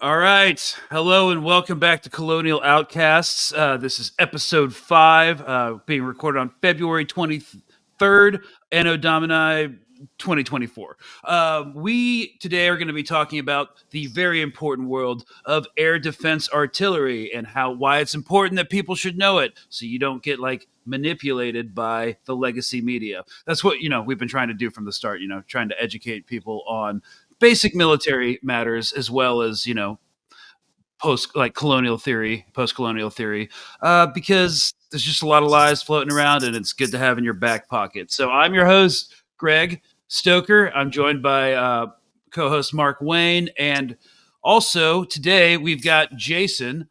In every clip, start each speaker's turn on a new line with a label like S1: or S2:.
S1: All right. Hello and welcome back to Colonial Outcasts. This is episode 5, being recorded on February 23rd, Anno Domini 2024. We today are going to be talking about the very important world of air defense artillery and why it's important that people should know it so you don't get manipulated by the legacy media. That's what, we've been trying to do from the start, trying to educate people on basic military matters as well as post colonial theory, because there's just a lot of lies floating around and it's good to have in your back pocket. So I'm your host, Greg Stoker. I'm joined by co-host Mark Wayne, and also today we've got Jason.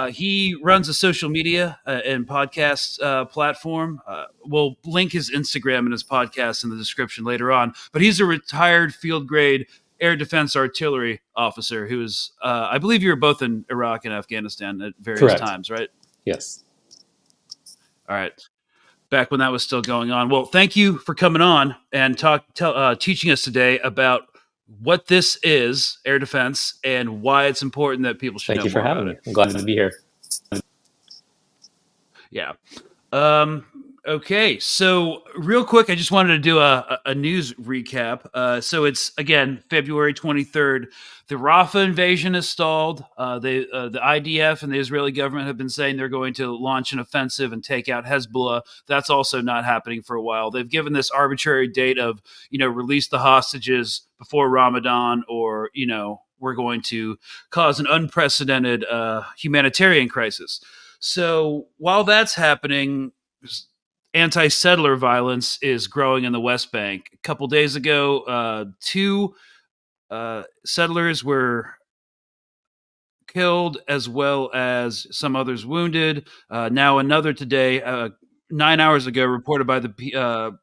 S1: He runs a social media and podcast platform. We'll link his Instagram and his podcast in the description later on. But he's a retired field grade air defense artillery officer who is, I believe you were both in Iraq and Afghanistan at various
S2: Correct.
S1: times, right?
S2: Yes.
S1: All right. Back when that was still going on. Well, thank you for coming on and teaching us today about what this is, air defense, and why it's important that people should know
S2: Thank you
S1: more
S2: for having
S1: about
S2: me.
S1: it.
S2: I'm glad to be here.
S1: Yeah. Okay, so real quick, I just wanted to do a news recap. So it's, again, February 23rd. The Rafah invasion is stalled. The IDF and the Israeli government have been saying they're going to launch an offensive and take out Hezbollah. That's also not happening for a while. They've given this arbitrary date of, release the hostages before Ramadan, or, we're going to cause an unprecedented humanitarian crisis. So while that's happening, anti-settler violence is growing in the West Bank. A couple days ago, 2 settlers were killed, as well as some others wounded. Now another today, 9 hours ago, reported by the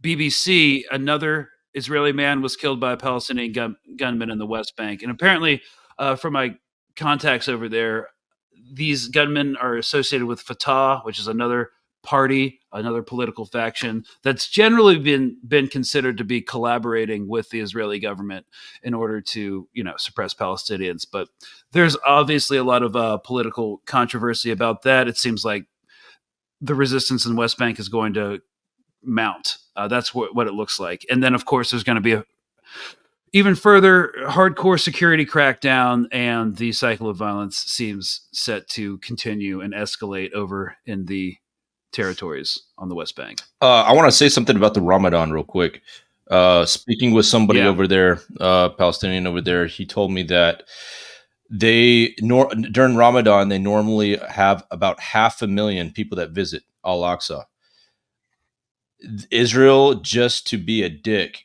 S1: BBC, another Israeli man was killed by a Palestinian gunman in the West Bank. And apparently, from my contacts over there, these gunmen are associated with Fatah, which is another party, another political faction that's generally been considered to be collaborating with the Israeli government in order to, suppress Palestinians. But there's obviously a lot of political controversy about that. It seems like the resistance in West Bank is going to mount. That's what it looks like. And then, of course, there's going to be a even further hardcore security crackdown, and the cycle of violence seems set to continue and escalate over in the territories on the West Bank.
S3: I want to say something about the Ramadan real quick. Speaking with somebody over there, Palestinian over there, he told me that during Ramadan, they normally have about 500,000 people that visit Al-Aqsa. Israel, just to be a dick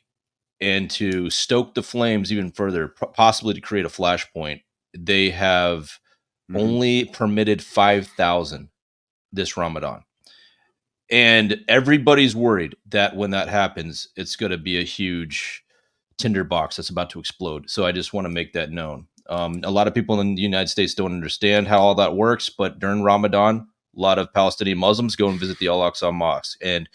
S3: and to stoke the flames even further, possibly to create a flashpoint, they have only permitted 5,000 this Ramadan. And everybody's worried that when that happens, it's going to be a huge tinderbox that's about to explode. So I just want to make that known. A lot of people in the United States don't understand how all that works, but during Ramadan, a lot of Palestinian Muslims go and visit the Al-Aqsa Mosque, and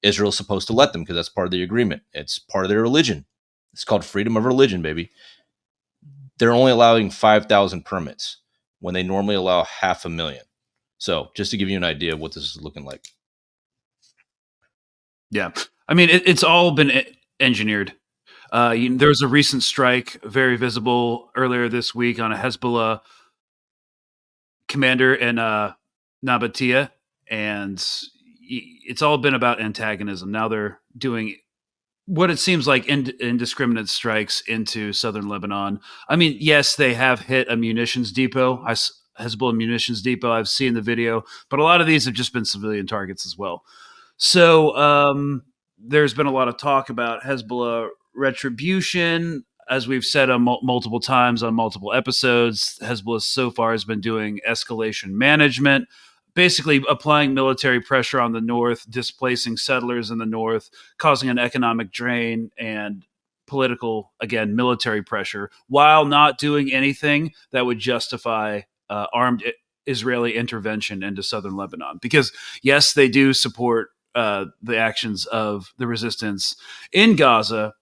S3: Israel's supposed to let them because that's part of the agreement. It's part of their religion. It's called freedom of religion, baby. They're only allowing 5,000 permits when they normally allow 500,000. So just to give you an idea of what this is looking like.
S1: Yeah. I mean, it's all been engineered. There was a recent strike, very visible earlier this week, on a Hezbollah commander in Nabatea, and it's all been about antagonism. Now they're doing what it seems like indiscriminate strikes into southern Lebanon. I mean, yes, they have hit a munitions depot, Hezbollah munitions depot. I've seen the video, but a lot of these have just been civilian targets as well. So there's been a lot of talk about Hezbollah retribution. As we've said multiple times on multiple episodes, Hezbollah so far has been doing escalation management, basically applying military pressure on the north, displacing settlers in the north, causing an economic drain and political, again, military pressure, while not doing anything that would justify armed Israeli intervention into southern Lebanon. Because, yes, they do support the actions of the resistance in Gaza,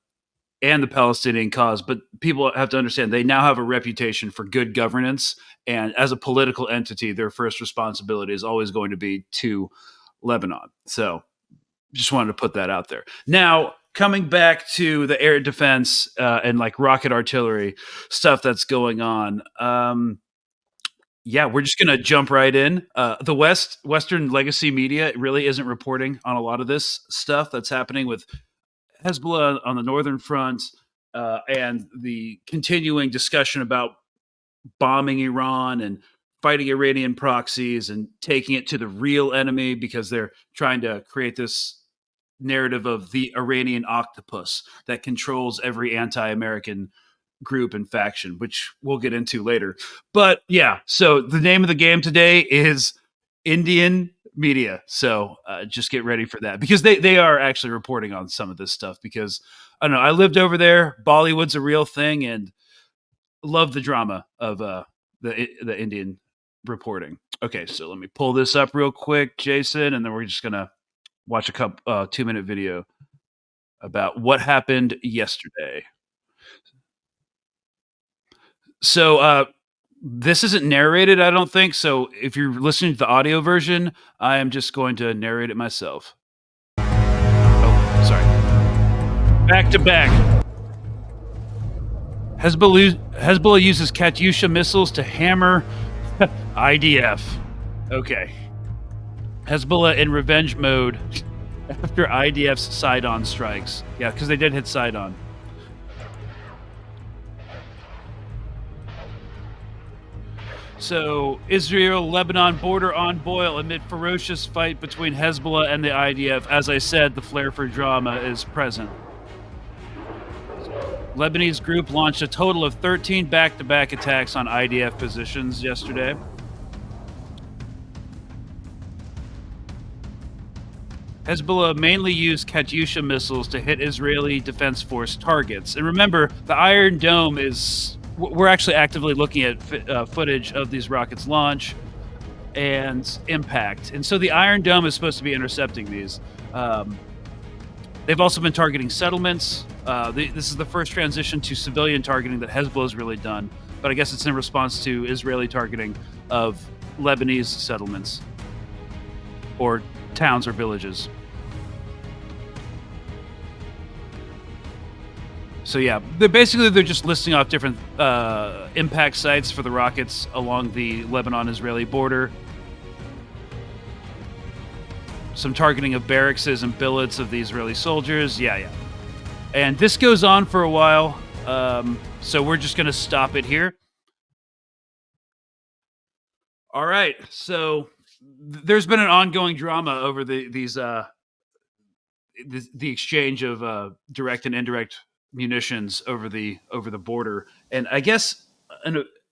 S1: and the Palestinian cause. But people have to understand they now have a reputation for good governance. And as a political entity, their first responsibility is always going to be to Lebanon. So just wanted to put that out there. Now, coming back to the air defense and like rocket artillery stuff that's going on. Yeah, we're just going to jump right in. The Western legacy media really isn't reporting on a lot of this stuff that's happening with Hezbollah on the northern front and the continuing discussion about bombing Iran and fighting Iranian proxies and taking it to the real enemy because they're trying to create this narrative of the Iranian octopus that controls every anti-American group and faction, which we'll get into later. But yeah, so the name of the game today is Indian media. So just get ready for that because they are actually reporting on some of this stuff because I don't know. I lived over there. Bollywood's a real thing and love the drama of the Indian reporting. Okay, so let me pull this up real quick, Jason, and then we're just gonna watch a 2-minute video about what happened yesterday. So this isn't narrated, I don't think. So if you're listening to the audio version, I am just going to narrate it myself. Oh, sorry. Back to back. Hezbollah uses Katyusha missiles to hammer IDF. Okay. Hezbollah in revenge mode after IDF's Sidon strikes. Yeah, because they did hit Sidon. So, Israel-Lebanon border on boil amid ferocious fight between Hezbollah and the IDF. As I said, the flair for drama is present. Lebanese group launched a total of 13 back-to-back attacks on IDF positions yesterday. Hezbollah mainly used Katyusha missiles to hit Israeli Defense Force targets. And remember, the Iron Dome is... We're actually actively looking at footage of these rockets launch and impact. And so the Iron Dome is supposed to be intercepting these. They've also been targeting settlements. This is the first transition to civilian targeting that Hezbollah has really done. But I guess it's in response to Israeli targeting of Lebanese settlements or towns or villages. So yeah, they're just listing off different impact sites for the rockets along the Lebanon-Israeli border. Some targeting of barracks and billets of the Israeli soldiers. Yeah. And this goes on for a while, so we're just going to stop it here. All right, so there's been an ongoing drama over the exchange of direct and indirect munitions over the border, and I guess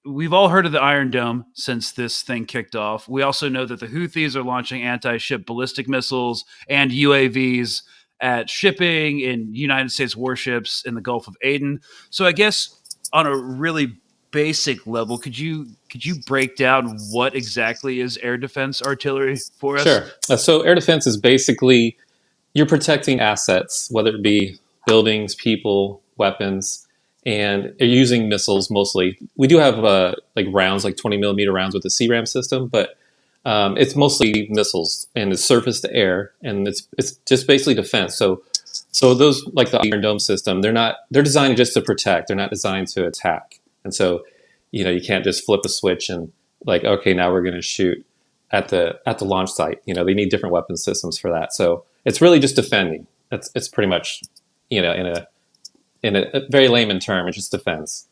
S1: we've all heard of the Iron Dome since this thing kicked off. We also know that the Houthis are launching anti-ship ballistic missiles and UAVs at shipping in United States warships in the Gulf of Aden. So I guess on a really basic level, could you break down what exactly is air defense artillery for us?
S2: Sure. So air defense is basically you're protecting assets, whether it be buildings, people, weapons, and you're using missiles mostly. We do have like rounds, like 20 millimeter rounds with the CRAM system, but it's mostly missiles and it's surface to air, and it's just basically defense. So those like the Iron Dome system, they're designed just to protect. They're not designed to attack. And so, you can't just flip a switch and like, okay, now we're going to shoot at the launch site. They need different weapon systems for that. So it's really just defending. It's pretty much, in a very layman term, it's just defense.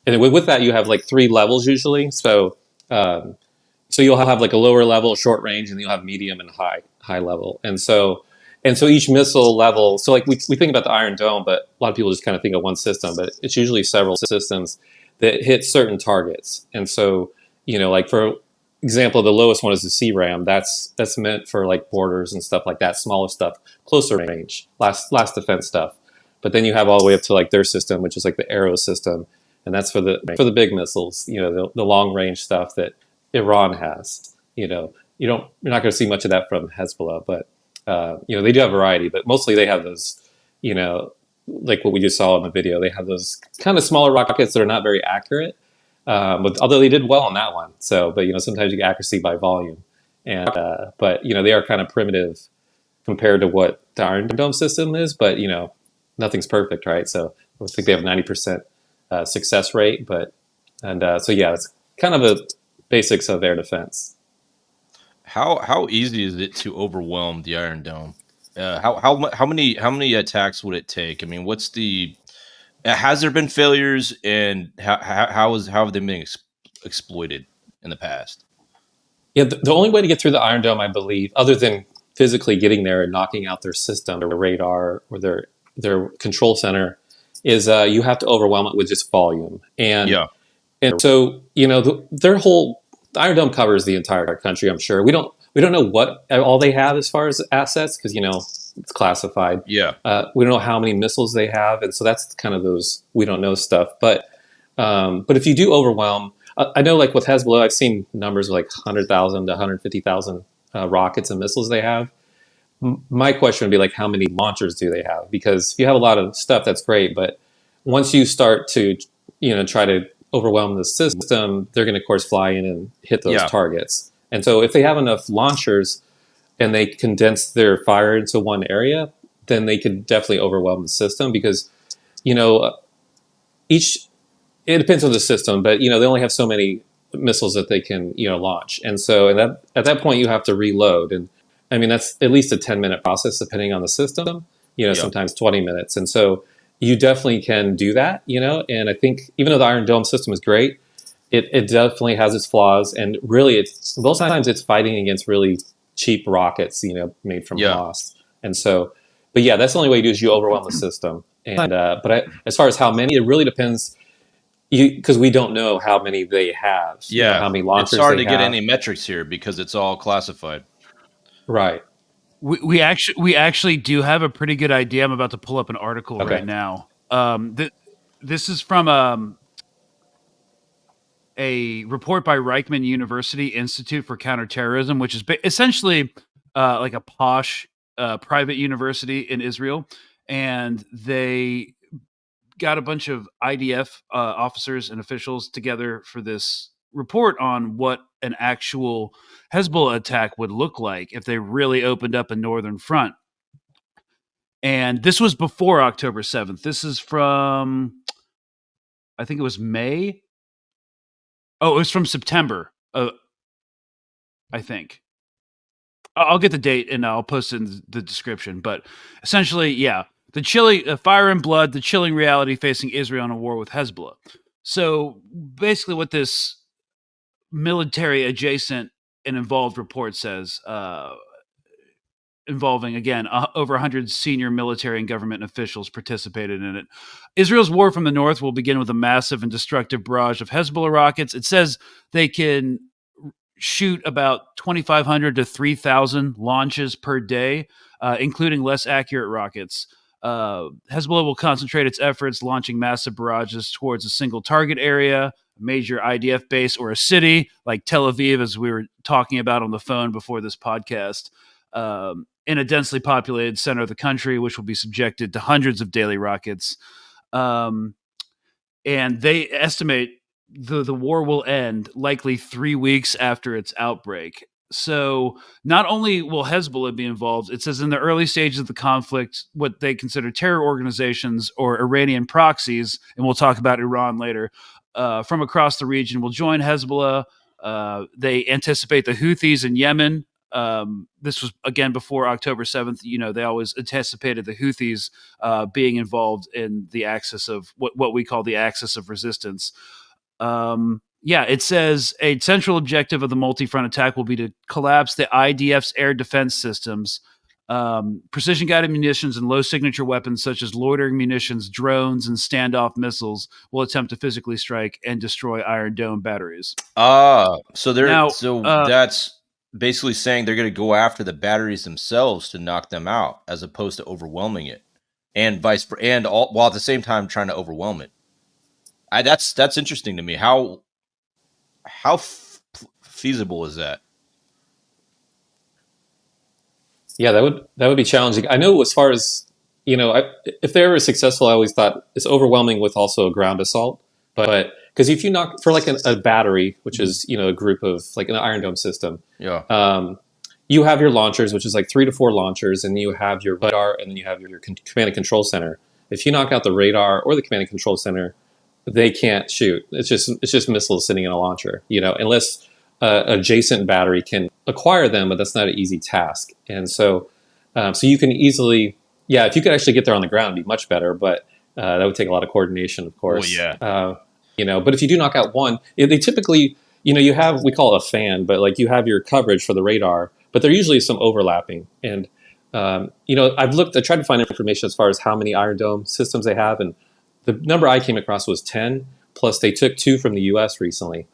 S2: And with that, you have like 3 levels usually. So you'll have like a lower level, short range, and you'll have medium and high level. And so each missile level. So like we think about the Iron Dome, but a lot of people just kind of think of one system, but it's usually several systems that hit certain targets. And so like for example, the lowest one is the CRAM. That's meant for like borders and stuff like that, smaller stuff, closer range, last defense stuff. But then you have all the way up to like their system, which is like the Arrow system, and that's for the big missiles, the long range stuff that Iran has. You're not going to see much of that from Hezbollah, but they do have variety. But mostly they have those, like what we just saw in the video, they have those kind of smaller rockets that are not very accurate. But although they did well on that one, but sometimes you get accuracy by volume, and but they are kind of primitive compared to what the Iron Dome system is. But nothing's perfect, right? So I think they have 90% success rate, so yeah, it's kind of the basics of air defense.
S3: How easy is it to overwhelm the Iron Dome? How many attacks would it take? I mean, what's the has there been failures, and how have they been exploited in the past?
S2: Yeah, the only way to get through the Iron Dome, I believe, other than physically getting there and knocking out their system, their radar, or their control center, is you have to overwhelm it with just volume.
S3: Yeah,
S2: And so their whole the Iron Dome covers the entire country. I'm sure we don't know what all they have as far as assets because it's classified.
S3: yeah,
S2: We don't know how many missiles they have, and so that's kind of those we don't know stuff. But if you do overwhelm, I know like with Hezbollah, I've seen numbers of like 100,000 to 150,000 rockets and missiles they have. My question would be like, how many launchers do they have? Because if you have a lot of stuff, that's great. But once you start to, try to overwhelm the system, they're going to, of course, fly in and hit those
S3: yeah,
S2: targets. And so if they have enough launchers and they condense their fire into one area, then they could definitely overwhelm the system because, each it depends on the system, but they only have so many missiles that they can launch, and so at that point you have to reload, and I mean that's at least a 10-minute process depending on the system.
S3: yeah.
S2: Sometimes 20 minutes, and so you definitely can do that. And I think even though the Iron Dome system is great, it definitely has its flaws, and really it's most times it's fighting against really cheap rockets made from
S3: Yeah.
S2: Hamas, and so. But yeah, that's the only way you do is you overwhelm the system, and as far as how many, it really depends because we don't know how many they have,
S3: Yeah,
S2: how many
S3: it's
S2: launchers
S3: hard
S2: they
S3: to get
S2: have.
S3: any metrics here because it's all classified.
S2: Right.
S1: We actually do have a pretty good idea. I'm about to pull up an article right
S2: Okay.
S1: now. This is from a report by Reichman University Institute for Counterterrorism, which is essentially like a posh private university in Israel, and they got a bunch of IDF officers and officials together for this report on what an actual Hezbollah attack would look like if they really opened up a northern front. And this was before October 7th. This is from, I think it was May. Oh, it was from September, I think. I'll get the date and I'll post it in the description. But essentially, yeah, the chilling fire and blood, the chilling reality facing Israel in a war with Hezbollah. So basically, what this military adjacent and involved report says, involving again over 100 senior military and government officials participated in it. Israel's war from the north will begin with a massive and destructive barrage of Hezbollah rockets. It says they can shoot about 2,500 to 3,000 launches per day, including less accurate rockets. Hezbollah will concentrate its efforts launching massive barrages towards a single target area, a major IDF base, or a city like Tel Aviv, as we were talking about on the phone before this podcast, in a densely populated center of the country, which will be subjected to hundreds of daily rockets. And they estimate the war will end likely 3 weeks after its outbreak. So not only will Hezbollah be involved, it says in the early stages of the conflict, what they consider terror organizations or Iranian proxies, and we'll talk about Iran later, from across the region will join Hezbollah. They anticipate the Houthis in Yemen. This was again before October 7th. They always anticipated the Houthis being involved in the axis of what we call the axis of resistance. Yeah, it says a central objective of the multi-front attack will be to collapse the IDF's air defense systems. Precision-guided munitions and low-signature weapons such as loitering munitions, drones, and standoff missiles will attempt to physically strike and destroy Iron Dome batteries. Now,
S3: So that's basically saying they're going to go after the batteries themselves to knock them out, as opposed to overwhelming it, and while at the same time trying to overwhelm it. That's interesting to me. How feasible is that?
S2: Yeah, that would be challenging. I know as far as if they were successful, I always thought it's overwhelming with also a ground assault. But because if you knock for like a battery, which is a group of like an Iron Dome system,
S3: Yeah.
S2: you have your launchers, which is like 3 to 4 launchers, and you have your radar, and then you have your command and control center. If you knock out the radar or the command and control center, they can't shoot. It's just missiles sitting in a launcher, unless adjacent battery can acquire them, but that's not an easy task. And so you can easily, yeah, if you could actually get there on the ground, it'd be much better. But that would take a lot of coordination, of course.
S3: Well, yeah.
S2: But if you do knock out one, they typically, you have, we call it a fan, but like you have your coverage for the radar, but there usually is some overlapping. And I tried to find information as far as how many Iron Dome systems they have, and the number I came across was 10. Plus, they took 2 from the U.S. recently.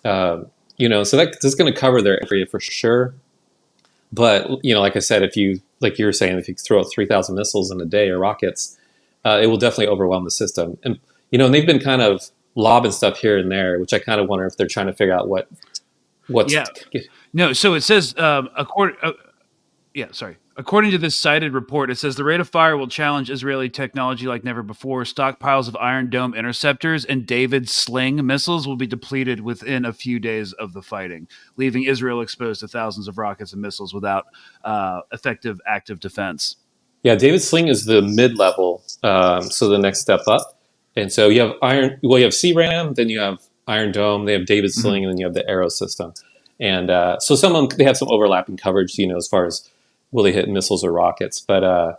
S2: So that's going to cover their area for sure. But like I said, if you were saying, if you throw out 3,000 missiles in a day or rockets, it will definitely overwhelm the system. And they've been kind of lobbing stuff here and there, which I kind of wonder if they're trying to figure out what's.
S1: Yeah. No. So it says According to this cited report, it says the rate of fire will challenge Israeli technology like never before. Stockpiles of Iron Dome interceptors and David Sling missiles will be depleted within a few days of the fighting, leaving Israel exposed to thousands of rockets and missiles without effective active defense.
S2: Yeah, David Sling is the mid-level, so the next step up. And so you have you have CRAM, then you have Iron Dome, they have David Sling, and then you have the Arrow system. And so some of them, they have some overlapping coverage, as far as will they hit missiles or rockets. But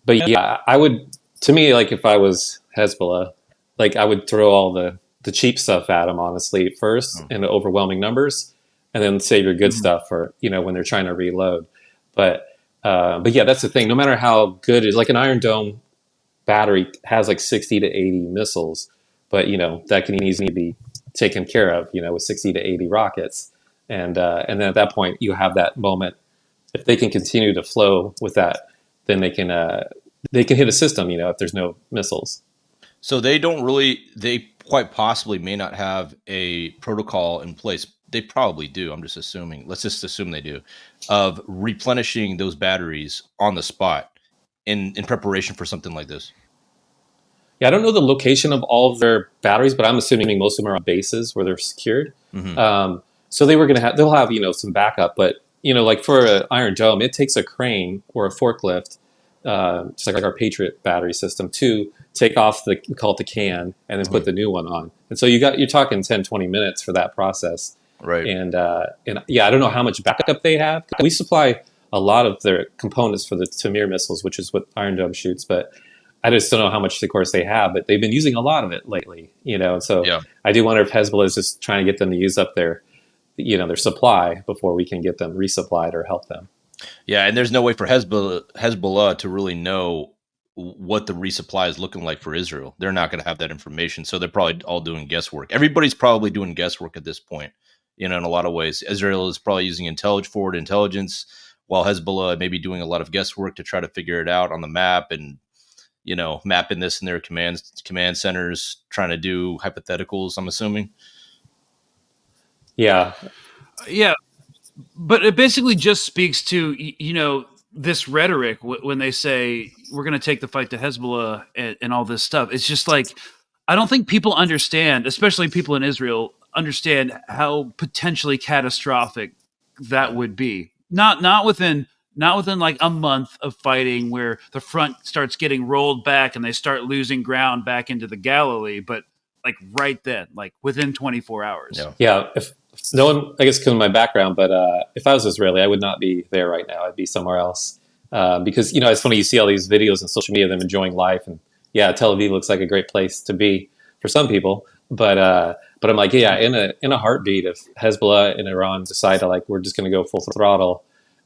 S2: yeah, I would, to me, like if I was Hezbollah, like I would throw all the cheap stuff at them, honestly, first in the overwhelming numbers, and then save your good stuff for, when they're trying to reload. But yeah, that's the thing. No matter how good it is, like an Iron Dome battery has like 60 to 80 missiles, but that can easily be taken care of, with 60 to 80 rockets. And then at that point, you have that moment. If they can continue to flow with that, then they can hit a system, if there's no missiles.
S3: So they quite possibly may not have a protocol in place. They probably do. I'm just assuming. Let's just assume they do, of replenishing those batteries on the spot in preparation for something like this.
S2: Yeah, I don't know the location of all of their batteries, but I'm assuming most of them are on bases where they're secured. So they'll have some backup, but like for an Iron Dome, it takes a crane or a forklift, just like our Patriot battery system, to take off we call it the can, and then put the new one on. And so you're talking 10, 20 minutes for that process.
S3: Right.
S2: And yeah, I don't know how much backup they have. We supply a lot of their components for the Tamir missiles, which is what Iron Dome shoots, but I just don't know how much, of course, they have, but they've been using a lot of it lately, So yeah. I do wonder if Hezbollah is just trying to get them to use up their supply before we can get them resupplied or help them.
S3: Yeah, and there's no way for Hezbollah to really know what the resupply is looking like for Israel. They're not going to have that information, so they're probably all doing guesswork. Everybody's probably doing guesswork at this point, in a lot of ways. Israel is probably using forward intelligence, while Hezbollah may be doing a lot of guesswork to try to figure it out on the map and mapping this in their command centers, trying to do hypotheticals, I'm assuming.
S2: Yeah.
S1: Yeah. But it basically just speaks to, this rhetoric when they say we're going to take the fight to Hezbollah and all this stuff. It's just like, I don't think people understand, especially people in Israel, understand how potentially catastrophic that would be. Not within like a month of fighting where the front starts getting rolled back and they start losing ground back into the Galilee, but like right then, like within 24 hours.
S2: Yeah. If no one, I guess, because of my background, but if I was Israeli, I would not be there right now. I'd be somewhere else. Because, it's funny, you see all these videos on social media of them enjoying life. And yeah, Tel Aviv looks like a great place to be for some people. But I'm like, yeah, in a heartbeat, if Hezbollah and Iran decide to we're just going to go full throttle,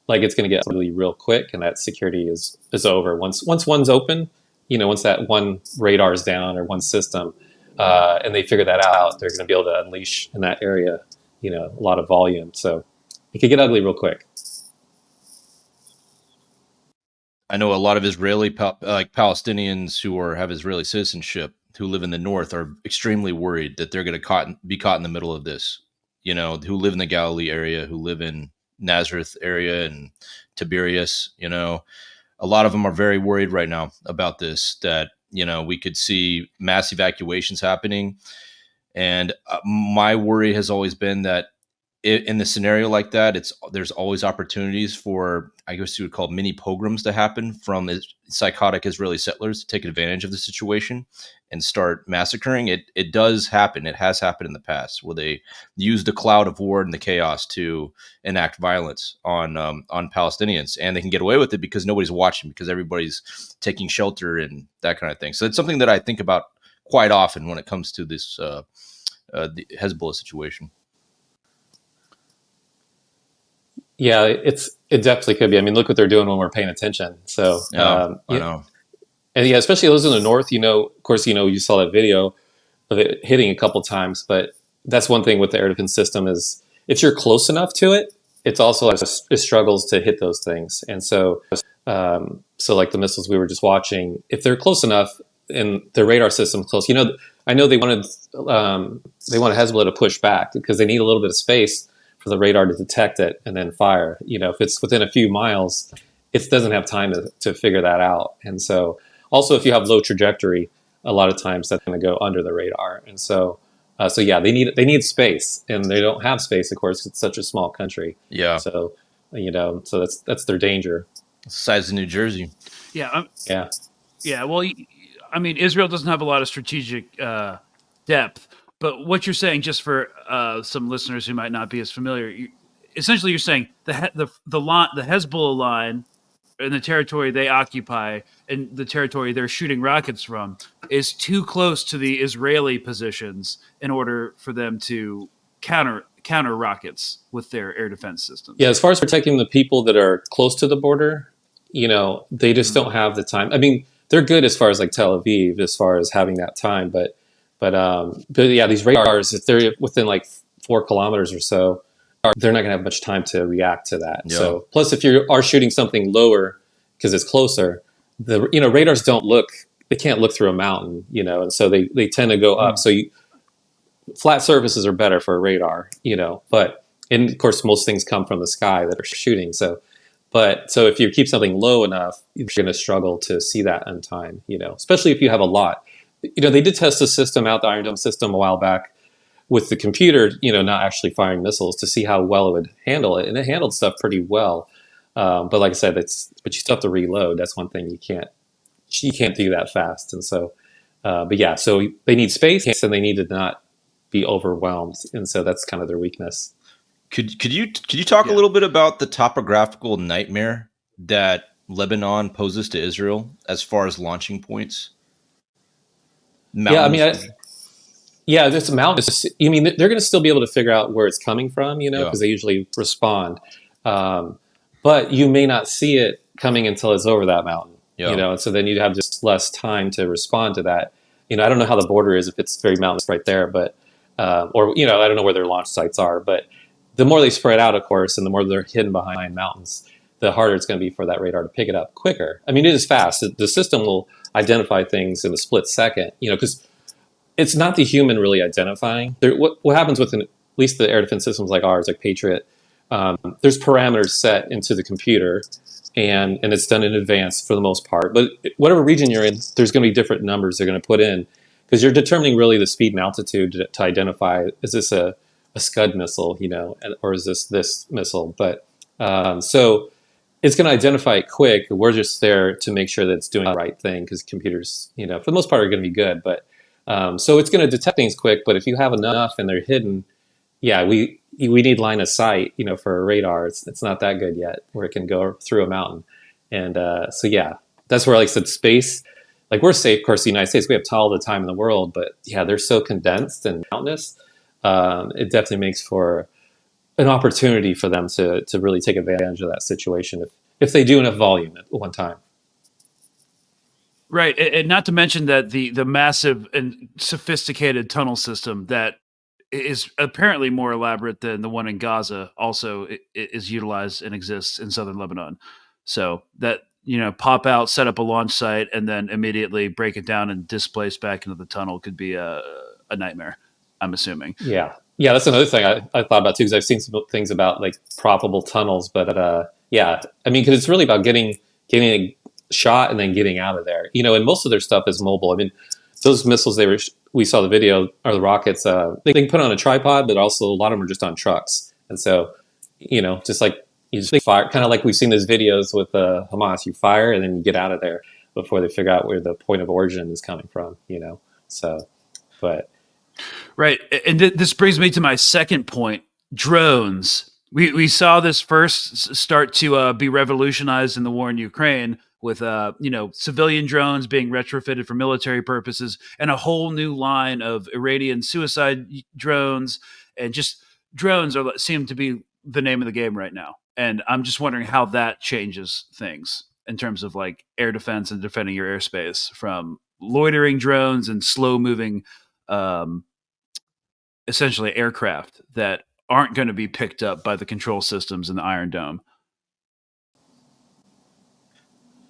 S2: it's going to get really real quick, and that security is over. Once one's open, once that one radar is down or one system, and they figure that out, they're going to be able to unleash in that area, a lot of volume. So it could get ugly real quick.
S3: I know a lot of Israeli Palestinians who have Israeli citizenship who live in the north are extremely worried that they're going to be caught in the middle of this. Who live in the Galilee area, who live in Nazareth area and Tiberias, a lot of them are very worried right now about this, that, we could see mass evacuations happening. And my worry has always been that in the scenario like that, there's always opportunities for, I guess you would call, mini pogroms to happen from psychotic Israeli settlers to take advantage of the situation and start massacring. It does happen. It has happened in the past, where they use the cloud of war and the chaos to enact violence on Palestinians, and they can get away with it because nobody's watching, because everybody's taking shelter and that kind of thing. So it's something that I think about quite often when it comes to this the Hezbollah situation.
S2: Yeah, it definitely could be. I mean, look what they're doing when we're paying attention. So,
S3: I know.
S2: and yeah, especially those in the north. Of course, you saw that video of it hitting a couple times. But that's one thing with the air defense system is if you're close enough to it, it's also it struggles to hit those things. And so like the missiles we were just watching, if they're close enough and the radar system's close, I know they wanted Hezbollah to push back because they need a little bit of space for the radar to detect it and then fire. If it's within a few miles, it doesn't have time to figure that out. And so also if you have low trajectory, a lot of times that's going to go under the radar. And so yeah, they need space, and they don't have space, of course. It's such a small country.
S3: Yeah.
S2: So, so that's their danger.
S3: It's the size of New Jersey.
S1: Yeah.
S2: Yeah.
S1: Yeah. Well, I mean, Israel doesn't have a lot of strategic depth. But what you're saying, just for some listeners who might not be as familiar, essentially you're saying the Hezbollah line and the territory they occupy and the territory they're shooting rockets from is too close to the Israeli positions in order for them to counter rockets with their air defense systems.
S2: Yeah, as far as protecting the people that are close to the border, they just don't have the time. I mean, they're good as far as like Tel Aviv, as far as having that time, but yeah, these radars, if they're within like 4 kilometers or so, they're not going to have much time to react to that. Yeah. So, plus, if you are shooting something lower because it's closer, radars they can't look through a mountain, and so they tend to go up. So flat surfaces are better for a radar, and of course most things come from the sky that are shooting. So if you keep something low enough, you're going to struggle to see that in time, especially if you have a lot. They did test the system out, the Iron Dome system, a while back with the computer, not actually firing missiles, to see how well it would handle it. And it handled stuff pretty well. But like I said, but you still have to reload. That's one thing you can't do that fast. And so, but yeah, so they need space and they need to not be overwhelmed. And so that's kind of their weakness.
S3: Could you talk a little bit about the topographical nightmare that Lebanon poses to Israel as far as launching points?
S2: Mountains. Yeah, there's mountains. I mean, they're going to still be able to figure out where it's coming from, because they usually respond. But you may not see it coming until it's over that mountain, and so then you'd have just less time to respond to that. I don't know how the border is, if it's very mountainous right there, but, or, I don't know where their launch sites are, but the more they spread out, of course, and the more they're hidden behind mountains, the harder it's going to be for that radar to pick it up quicker. I mean, it is fast. The system will identify things in a split second, because it's not the human really identifying. What happens with at least the air defense systems like ours, like Patriot, there's parameters set into the computer, and it's done in advance for the most part. But whatever region you're in, there's going to be different numbers they're going to put in, because you're determining really the speed and altitude to identify, is this a Scud missile, or is this missile? But so it's going to identify it quick. We're just there to make sure that it's doing the right thing, because computers, for the most part, are going to be good. But so it's going to detect things quick. But if you have enough and they're hidden, yeah, we need line of sight, for a radar. It's not that good yet, where it can go through a mountain. And so yeah, that's where, like I said, space. Like, we're safe, of course, the United States. We have all the time in the world, but yeah, they're so condensed and mountainous. It definitely makes for an opportunity for them to really take advantage of that situation if they do enough volume at one time.
S1: Right, and not to mention that the massive and sophisticated tunnel system that is apparently more elaborate than the one in Gaza also is utilized and exists in southern Lebanon. So that, pop out, set up a launch site, and then immediately break it down and displace back into the tunnel could be a nightmare, I'm assuming.
S2: Yeah, that's another thing I thought about too, because I've seen some things about like probable tunnels, but yeah, I mean, because it's really about getting shot and then getting out of there. And most of their stuff is mobile. I mean, those missiles we saw the video, or the rockets, they can put on a tripod, but also a lot of them are just on trucks. And so, just like you just fire, kind of like we've seen those videos with Hamas, you fire and then you get out of there before they figure out where the point of origin is coming from. So, but
S1: right, and this brings me to my second point: drones. We saw this first start to be revolutionized in the war in Ukraine with civilian drones being retrofitted for military purposes, and a whole new line of Iranian suicide drones, and just drones seem to be the name of the game right now. And I'm just wondering how that changes things in terms of like air defense and defending your airspace from loitering drones and slow moving, essentially aircraft that aren't going to be picked up by the control systems in the Iron Dome.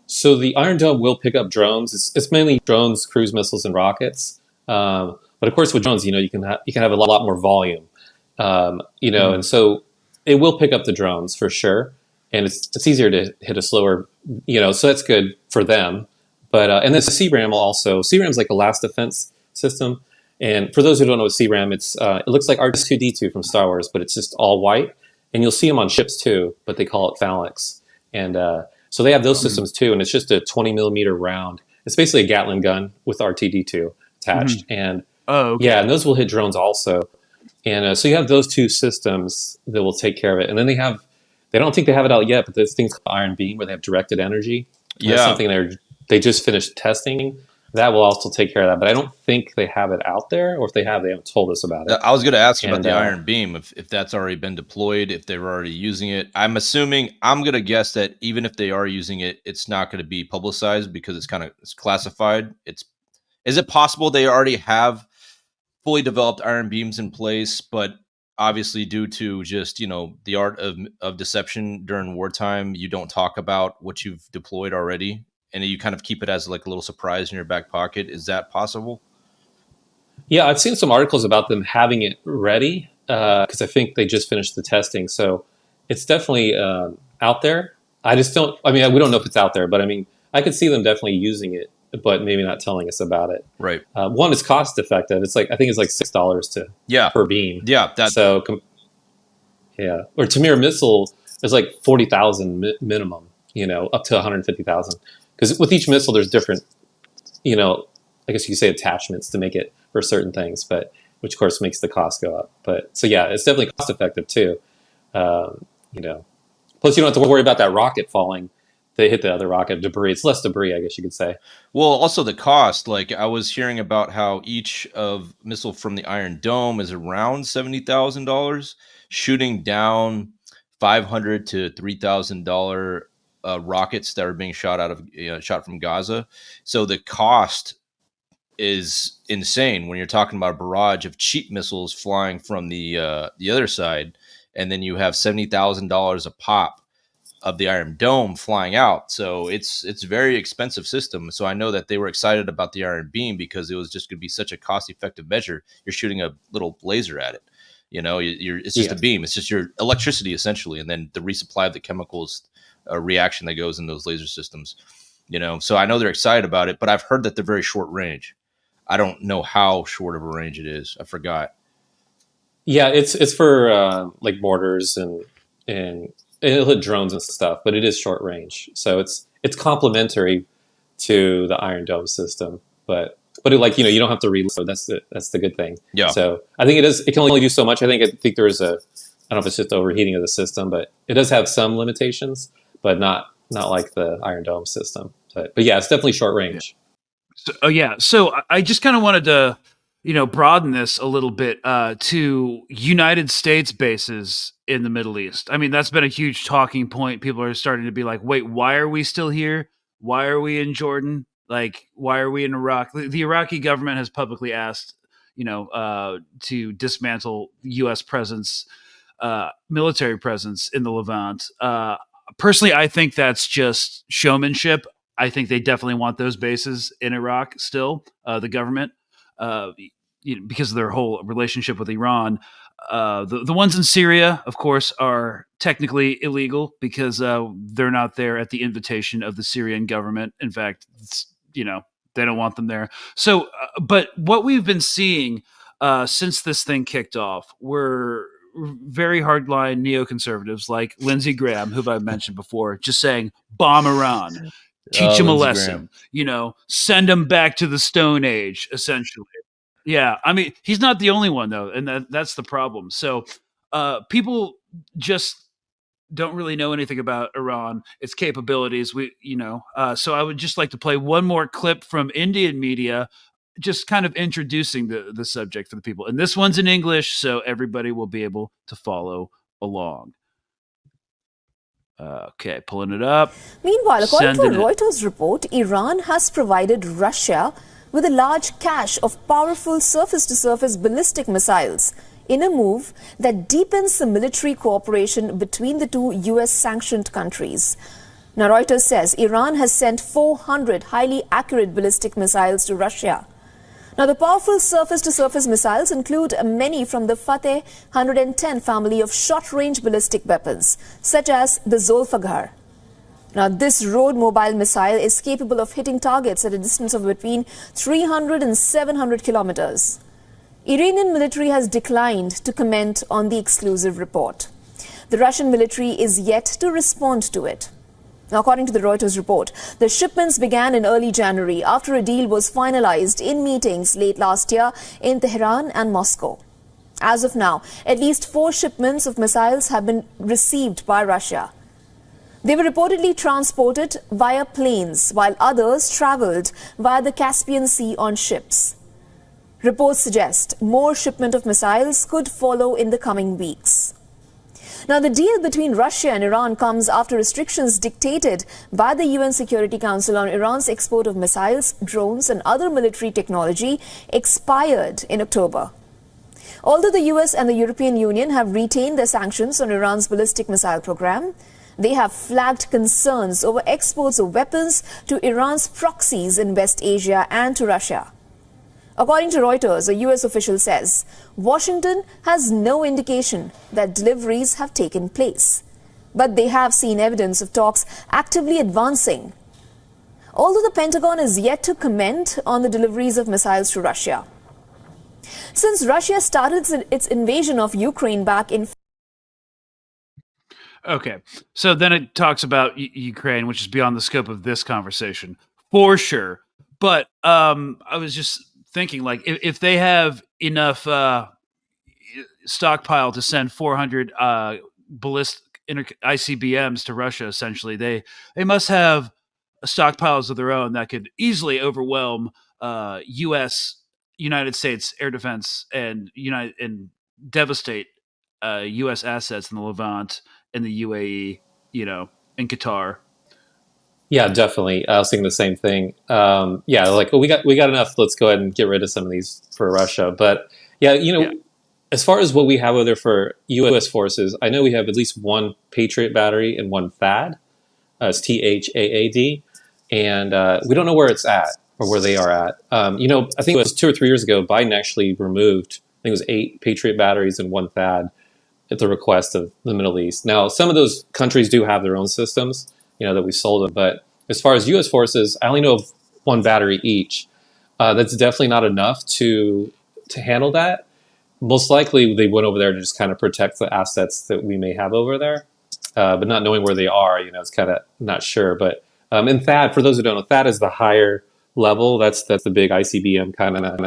S2: So the Iron Dome will pick up drones. It's mainly drones, cruise missiles, and rockets. But of course, with drones, you can have a lot more volume. And so it will pick up the drones for sure, and it's easier to hit a slower. So that's good for them. But and then the CRAM also. CRAM is like a last defense system. And for those who don't know what CRAM, it looks like R2-D2 from Star Wars, but it's just all white. And you'll see them on ships too, but they call it phalanx. And so they have those systems too, and it's just a 20 millimeter round. It's basically a Gatling gun with R2-D2 attached. And
S1: okay.
S2: and those will hit drones also. And so you have those two systems that will take care of it. And then they don't think they have it out yet, but there's things called Iron Beam where they have directed energy.
S3: Yeah.
S2: That's something they just finished testing. That will also take care of that. But I don't think they have it out there, or if they have, they haven't told us about it.
S3: I was going to ask about the Iron Beam, if that's already been deployed, if they're already using it. I'm going to guess that even if they are using it, it's not going to be publicized because it's classified. Is it possible they already have fully developed Iron Beams in place, but obviously due to just, the art of deception during wartime, you don't talk about what you've deployed already, and you kind of keep it as like a little surprise in your back pocket? Is that possible?
S2: Yeah, I've seen some articles about them having it ready because I think they just finished the testing. So it's definitely out there. I just don't. I mean, we don't know if it's out there, but I mean, I could see them definitely using it, but maybe not telling us about it.
S3: Right.
S2: One is cost effective. I think it's like $6 per beam.
S3: Yeah.
S2: Or Tamir missile is like 40,000 minimum. Up to 150,000. Because with each missile, there's different, I guess you could say attachments to make it for certain things, but which of course makes the cost go up. But so yeah, it's definitely cost effective too. Plus you don't have to worry about that rocket falling. They hit the other rocket debris. It's less debris, I guess you could say.
S3: Well, also the cost. Like I was hearing about how each of missile from the Iron Dome is around $70,000, shooting down $500 to $3,000 rockets that are being shot from Gaza. So the cost is insane when you're talking about a barrage of cheap missiles flying from the other side, and then you have $70,000 a pop of the Iron Dome flying out. So it's a very expensive system. So I know that they were excited about the Iron Beam because it was just going to be such a cost-effective measure. You're shooting a little laser at it. It's just a beam. It's just your electricity essentially, and then the resupply of the chemicals reaction that goes in those laser systems. So I know they're excited about it, but I've heard that they're very short range. I don't know how short of a range it is. I forgot.
S2: Yeah, it's for like mortars and it'll hit drones and stuff, but it is short range. So it's complementary to the Iron Dome system, but you don't have to reload. That's the good thing.
S3: Yeah.
S2: So I think it can only do so much. I think there's I don't know if it's just overheating of the system, but it does have some limitations, but not like the Iron Dome system. But yeah, it's definitely short range.
S1: So I just kind of wanted to, broaden this a little bit to United States bases in the Middle East. I mean, that's been a huge talking point. People are starting to be like, wait, why are we still here? Why are we in Jordan? Like, why are we in Iraq? The Iraqi government has publicly asked, to dismantle U.S. presence, military presence in the Levant. Personally, I think that's just showmanship. I think they definitely want those bases in Iraq still, the government, because of their whole relationship with Iran. The ones in Syria, of course, are technically illegal because they're not there at the invitation of the Syrian government. In fact, they don't want them there. So, but what we've been seeing since this thing kicked off were very hardline neoconservatives like Lindsey Graham, who I've mentioned before, just saying, bomb Iran, teach them a
S3: Lindsey
S1: lesson,
S3: Graham.
S1: send them back to the Stone Age, essentially. Yeah, I mean, he's not the only one though, and that's the problem. So, people just don't really know anything about Iran, its capabilities. So I would just like to play one more clip from Indian media, just kind of introducing the subject for the people. And this one's in English, so everybody will be able to follow along. Okay, pulling it up.
S4: Meanwhile, according to a Reuters report, Iran has provided Russia with a large cache of powerful surface-to-surface ballistic missiles in a move that deepens the military cooperation between the two US-sanctioned countries. Now, Reuters says Iran has sent 400 highly accurate ballistic missiles to Russia. Now, the powerful surface-to-surface missiles include many from the Fateh 110 family of short-range ballistic weapons, such as the Zolfaghar. Now, this road-mobile missile is capable of hitting targets at a distance of between 300 and 700 kilometers. Iranian military has declined to comment on the exclusive report. The Russian military is yet to respond to it. Now, according to the Reuters report, the shipments began in early January after a deal was finalized in meetings late last year in Tehran and Moscow. As of now, at least 4 shipments of missiles have been received by Russia. They were reportedly transported via planes, while others traveled via the Caspian Sea on ships. Reports suggest more shipment of missiles could follow in the coming weeks. Now, the deal between Russia and Iran comes after restrictions dictated by the UN Security Council on Iran's export of missiles, drones, and other military technology expired in October. Although the US and the European Union have retained their sanctions on Iran's ballistic missile program, they have flagged concerns over exports of weapons to Iran's proxies in West Asia and to Russia. According to Reuters, a US official says Washington has no indication that deliveries have taken place, but they have seen evidence of talks actively advancing. Although the Pentagon is yet to comment on the deliveries of missiles to Russia. Since Russia started its invasion of Ukraine back in...
S1: Okay, so then it talks about Ukraine, which is beyond the scope of this conversation, for sure. But I was just thinking, like, if they have enough stockpile to send 400 ballistic ICBMs to Russia, essentially, they must have stockpiles of their own that could easily overwhelm United States air defense and devastate U.S. assets in the Levant, in the UAE, in Qatar.
S2: Yeah, definitely. I was thinking the same thing. Like, well, we got enough. Let's go ahead and get rid of some of these for Russia. But as far as what we have over there for U.S. forces, I know we have at least one Patriot battery and one THAAD. It's THAAD, and we don't know where it's at or where they are at. I think it was 2 or 3 years ago, Biden actually removed, I think it was 8 Patriot batteries and one THAAD at the request of the Middle East. Now, some of those countries do have their own systems, that we sold them. But as far as U.S. forces, I only know of one battery each. That's definitely not enough to handle that. Most likely, they went over there to just kind of protect the assets that we may have over there. But not knowing where they are, it's kind of not sure. But in THAAD, for those who don't know, THAAD is the higher level. That's the big ICBM kind of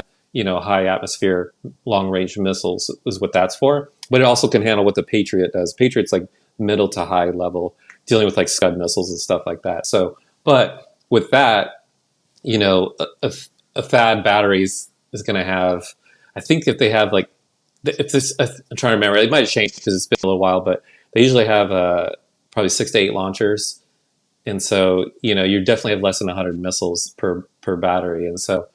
S2: high atmosphere long range missiles is what that's for. But it also can handle what the Patriot does. Patriot's like middle to high level, dealing with like Scud missiles and stuff like that. So, but with that, a THAAD batteries is going to have, I think if they have like, if this, I'm trying to remember, it might have changed because it's been a little while, but they usually have probably 6 to 8 launchers. And so, you definitely have less than 100 missiles per battery. And so,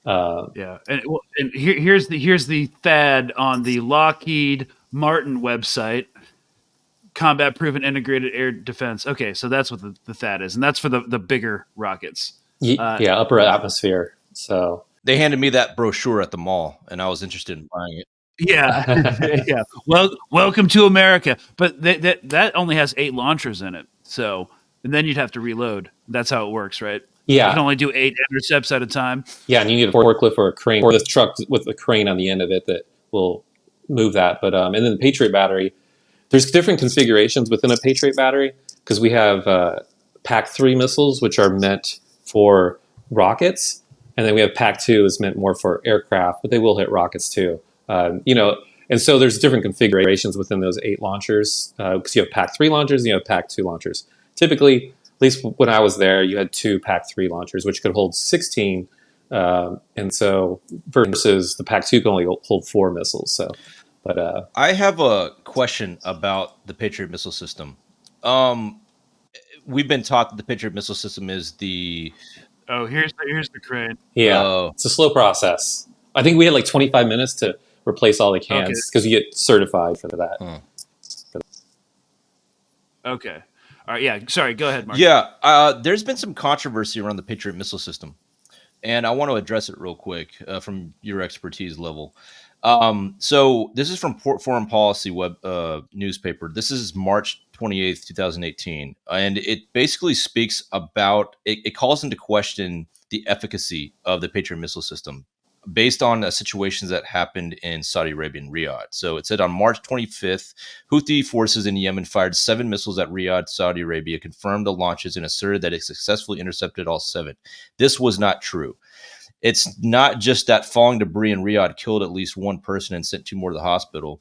S1: and here's the THAAD on the Lockheed Martin website. Combat proven integrated air defense. Okay, so that's what the THAAD is, and that's for the bigger rockets.
S2: Upper atmosphere. So
S3: they handed me that brochure at the mall, and I was interested in buying it.
S1: Yeah, yeah. Well, welcome to America. But that only has 8 launchers in it. So, and then you'd have to reload. That's how it works, right? You can
S2: Yeah,
S1: only do 8 intercepts at a time.
S2: yeah, and you need a forklift or a crane or this truck with a crane on the end of it that will move that. But and then the Patriot battery, there's different configurations within a Patriot battery because we have Pack 3 missiles, which are meant for rockets, and then we have Pack 2 is meant more for aircraft, but they will hit rockets too. And so there's different configurations within those 8 launchers because you have Pack 3 launchers and you have Pack 2 launchers. Typically, at least when I was there, you had 2 Pack 3 launchers, which could hold 16. And so versus the Pack 2 can only hold 4 missiles. So, but
S3: I have a question about the Patriot missile system. We've been taught that the Patriot missile system is the
S1: Oh, here's the crane.
S2: yeah, it's a slow process. I think we had like 25 minutes to replace all the cans because you get certified for that.
S1: Okay. All right. Yeah. Sorry. Go ahead, Mark.
S3: Yeah, there's been some controversy around the Patriot missile system, and I want to address it real quick from your expertise level. So this is from Foreign Policy web newspaper. This is March 28th, 2018, and it basically speaks about it calls into question the efficacy of the Patriot missile system based on situations that happened in Saudi Arabia and Riyadh. So it said on March 25th, Houthi forces in Yemen fired 7 missiles at Riyadh, Saudi Arabia, confirmed the launches, and asserted that it successfully intercepted all 7. This was not true. It's not just that falling debris in Riyadh killed at least 1 person and sent 2 more to the hospital.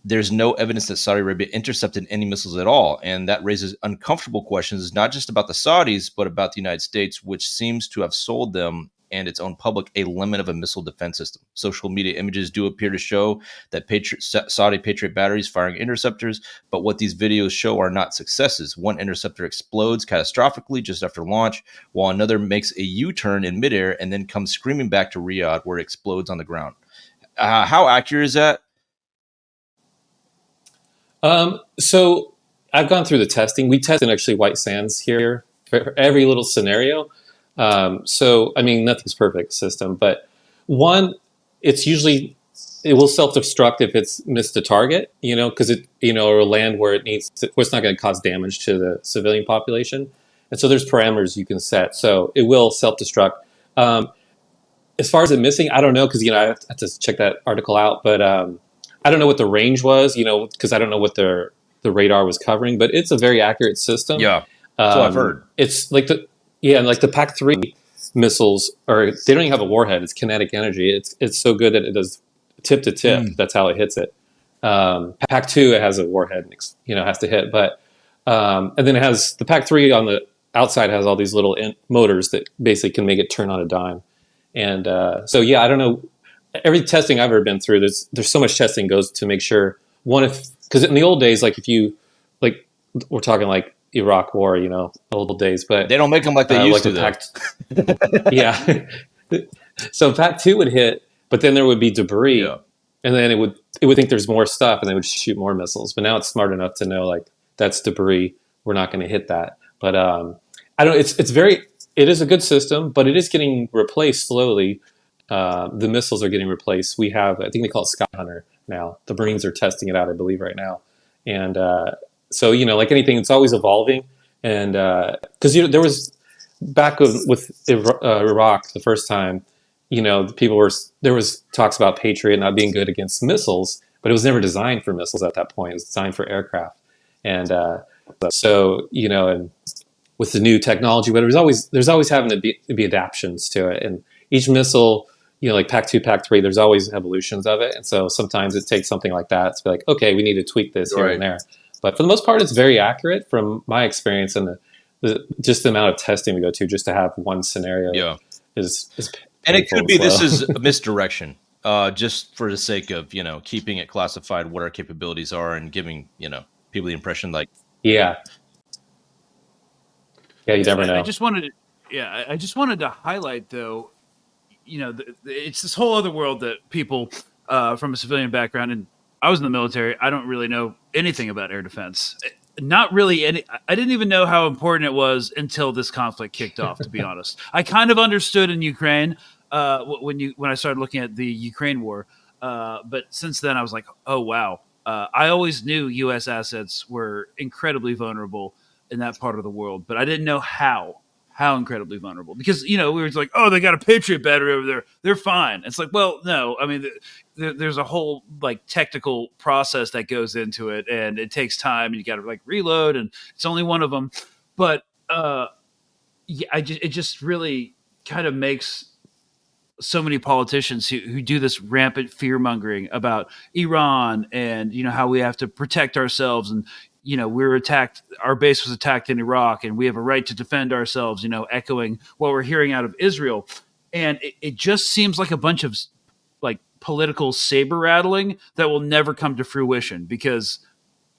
S3: There's no evidence that Saudi Arabia intercepted any missiles at all. And that raises uncomfortable questions, not just about the Saudis, but about the United States, which seems to have sold them and its own public a lemon of a missile defense system. Social media images do appear to show that Saudi Patriot batteries firing interceptors, but what these videos show are not successes. One interceptor explodes catastrophically just after launch, while another makes a U-turn in midair and then comes screaming back to Riyadh, where it explodes on the ground. How accurate is that?
S2: So I've gone through the testing. We tested actually white sands here for every little scenario. So I mean, nothing's perfect system, but one, it will self-destruct if it's missed a target, because or land where it needs to, where it's not going to cause damage to the civilian population. And so there's parameters you can set. So it will self-destruct. As far as it missing, I don't know because I have to check that article out, but I don't know what the range was, because I don't know what the radar was covering, but it's a very accurate system.
S3: Yeah, so I've heard.
S2: It's like the Pac 3 missiles they don't even have a warhead. It's kinetic energy. It's so good that it does tip to tip. That's how it hits it. Pac 2 it has a warhead, has to hit, but and then it has the Pac 3 on the outside has all these little motors that basically can make it turn on a dime. And so yeah, I don't know. Every testing I've ever been through, there's so much testing goes to make sure because in the old days, like if you we're talking like Iraq War, old days, but
S3: they don't make them like they used to.
S2: Yeah. So Pac 2 would hit, but then there would be debris, and then it would think there's more stuff, and they would shoot more missiles. But now it's smart enough to know like that's debris. We're not going to hit that. But I don't. It is a good system, but it is getting replaced slowly. The missiles are getting replaced. We have, I think they call it Sky Hunter now. The Marines are testing it out, I believe, right now. And so, like anything, it's always evolving. And because there was back with Iraq the first time, there was talks about Patriot not being good against missiles, but it was never designed for missiles at that point. It was designed for aircraft. And so, and with the new technology, but there's always having to be adaptations to it. And each missile, like Pac 2, Pac 3, there's always evolutions of it. And so sometimes it takes something like that to be like, okay, we need to tweak this here and there. But for the most part, it's very accurate from my experience, and just the amount of testing we go to just to have one scenario is
S3: and it could be this is a misdirection, just for the sake of keeping it classified, what our capabilities are, and giving people the impression like
S2: you never know.
S1: I just wanted to highlight though, it's this whole other world that people from a civilian background, and I was in the military. I don't really know anything about air defense. Not really any. I didn't even know how important it was until this conflict kicked off. To be honest, I kind of understood in Ukraine when I started looking at the Ukraine war. But since then, I was like, oh wow. I always knew U.S. assets were incredibly vulnerable in that part of the world, but I didn't know how incredibly vulnerable. Because we were like, oh, they got a Patriot battery over there, they're fine. It's like, well, no, I mean, there's a whole like technical process that goes into it, and it takes time, and you got to like reload, and it's only one of them. But yeah, it just really kind of makes so many politicians who do this rampant fear mongering about Iran and how we have to protect ourselves, and we're attacked, our base was attacked in Iraq and we have a right to defend ourselves, echoing what we're hearing out of Israel. And it just seems like a bunch of like political saber rattling that will never come to fruition, because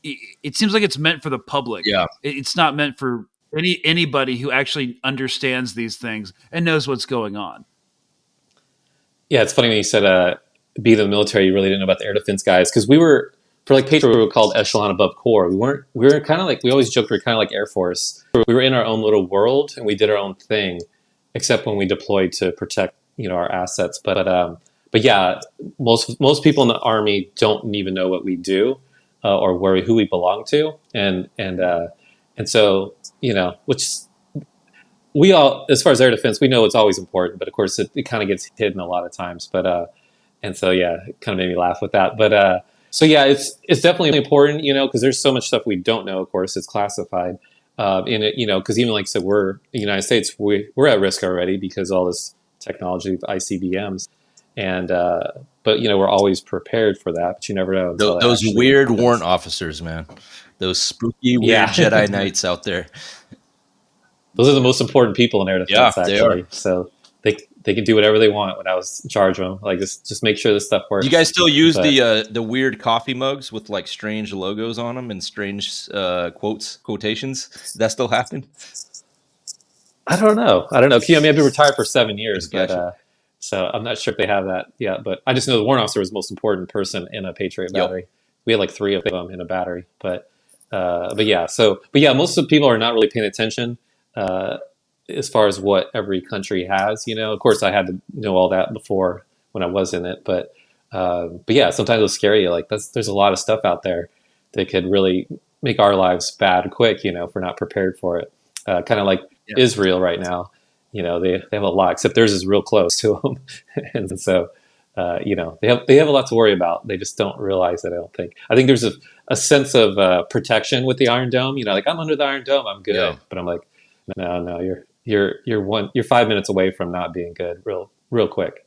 S1: it seems like it's meant for the public.
S3: Yeah.
S1: It's not meant for anybody who actually understands these things and knows what's going on.
S2: Yeah, it's funny when you said be the military, you really didn't know about the air defense guys, because we were, for like Patriot, we were called echelon above corps. We were kind of like, we always joked we were kind of like Air Force. We were in our own little world and we did our own thing, except when we deployed to protect our assets. But yeah, most people in the Army don't even know what we do or who we belong to, and so which we all, as far as air defense, we know it's always important, but of course it kind of gets hidden a lot of times. But and so yeah, it kind of made me laugh with that. But so yeah, it's definitely important, because there's so much stuff we don't know. Of course, it's classified in it, because even like I said, we're in the United States, we're at risk already because all this technology of ICBMs, and but we're always prepared for that. But you never know.
S3: Those weird warrant officers, man. Those spooky weird Jedi Knights out there.
S2: Those are the most important people in air defense, actually.
S3: They are.
S2: So they can do whatever they want when I was in charge of them. Like just make sure this stuff works.
S3: Do you guys still use the weird coffee mugs with like strange logos on them and strange quotations? Does that still happen?
S2: I don't know. I mean, I've been retired for 7 years,
S3: Gotcha.
S2: but so I'm not sure if they have that yet. But I just know the warrant officer was the most important person in a Patriot battery. Yep. We had like 3 of them in a battery. But yeah. But yeah, most of the people are not really paying attention. As far as what every country has, of course I had to know all that before when I was in it, but yeah, sometimes it'll scare you. Like there's a lot of stuff out there that could really make our lives bad quick, if we're not prepared for it. Kind of like Israel right now, they have a lot, except theirs is real close to them. And so, they have a lot to worry about. They just don't realize it. I think there's a sense of protection with the Iron Dome, like I'm under the Iron Dome, I'm good. Yeah. But I'm like, no, you're 5 minutes away from not being good real quick.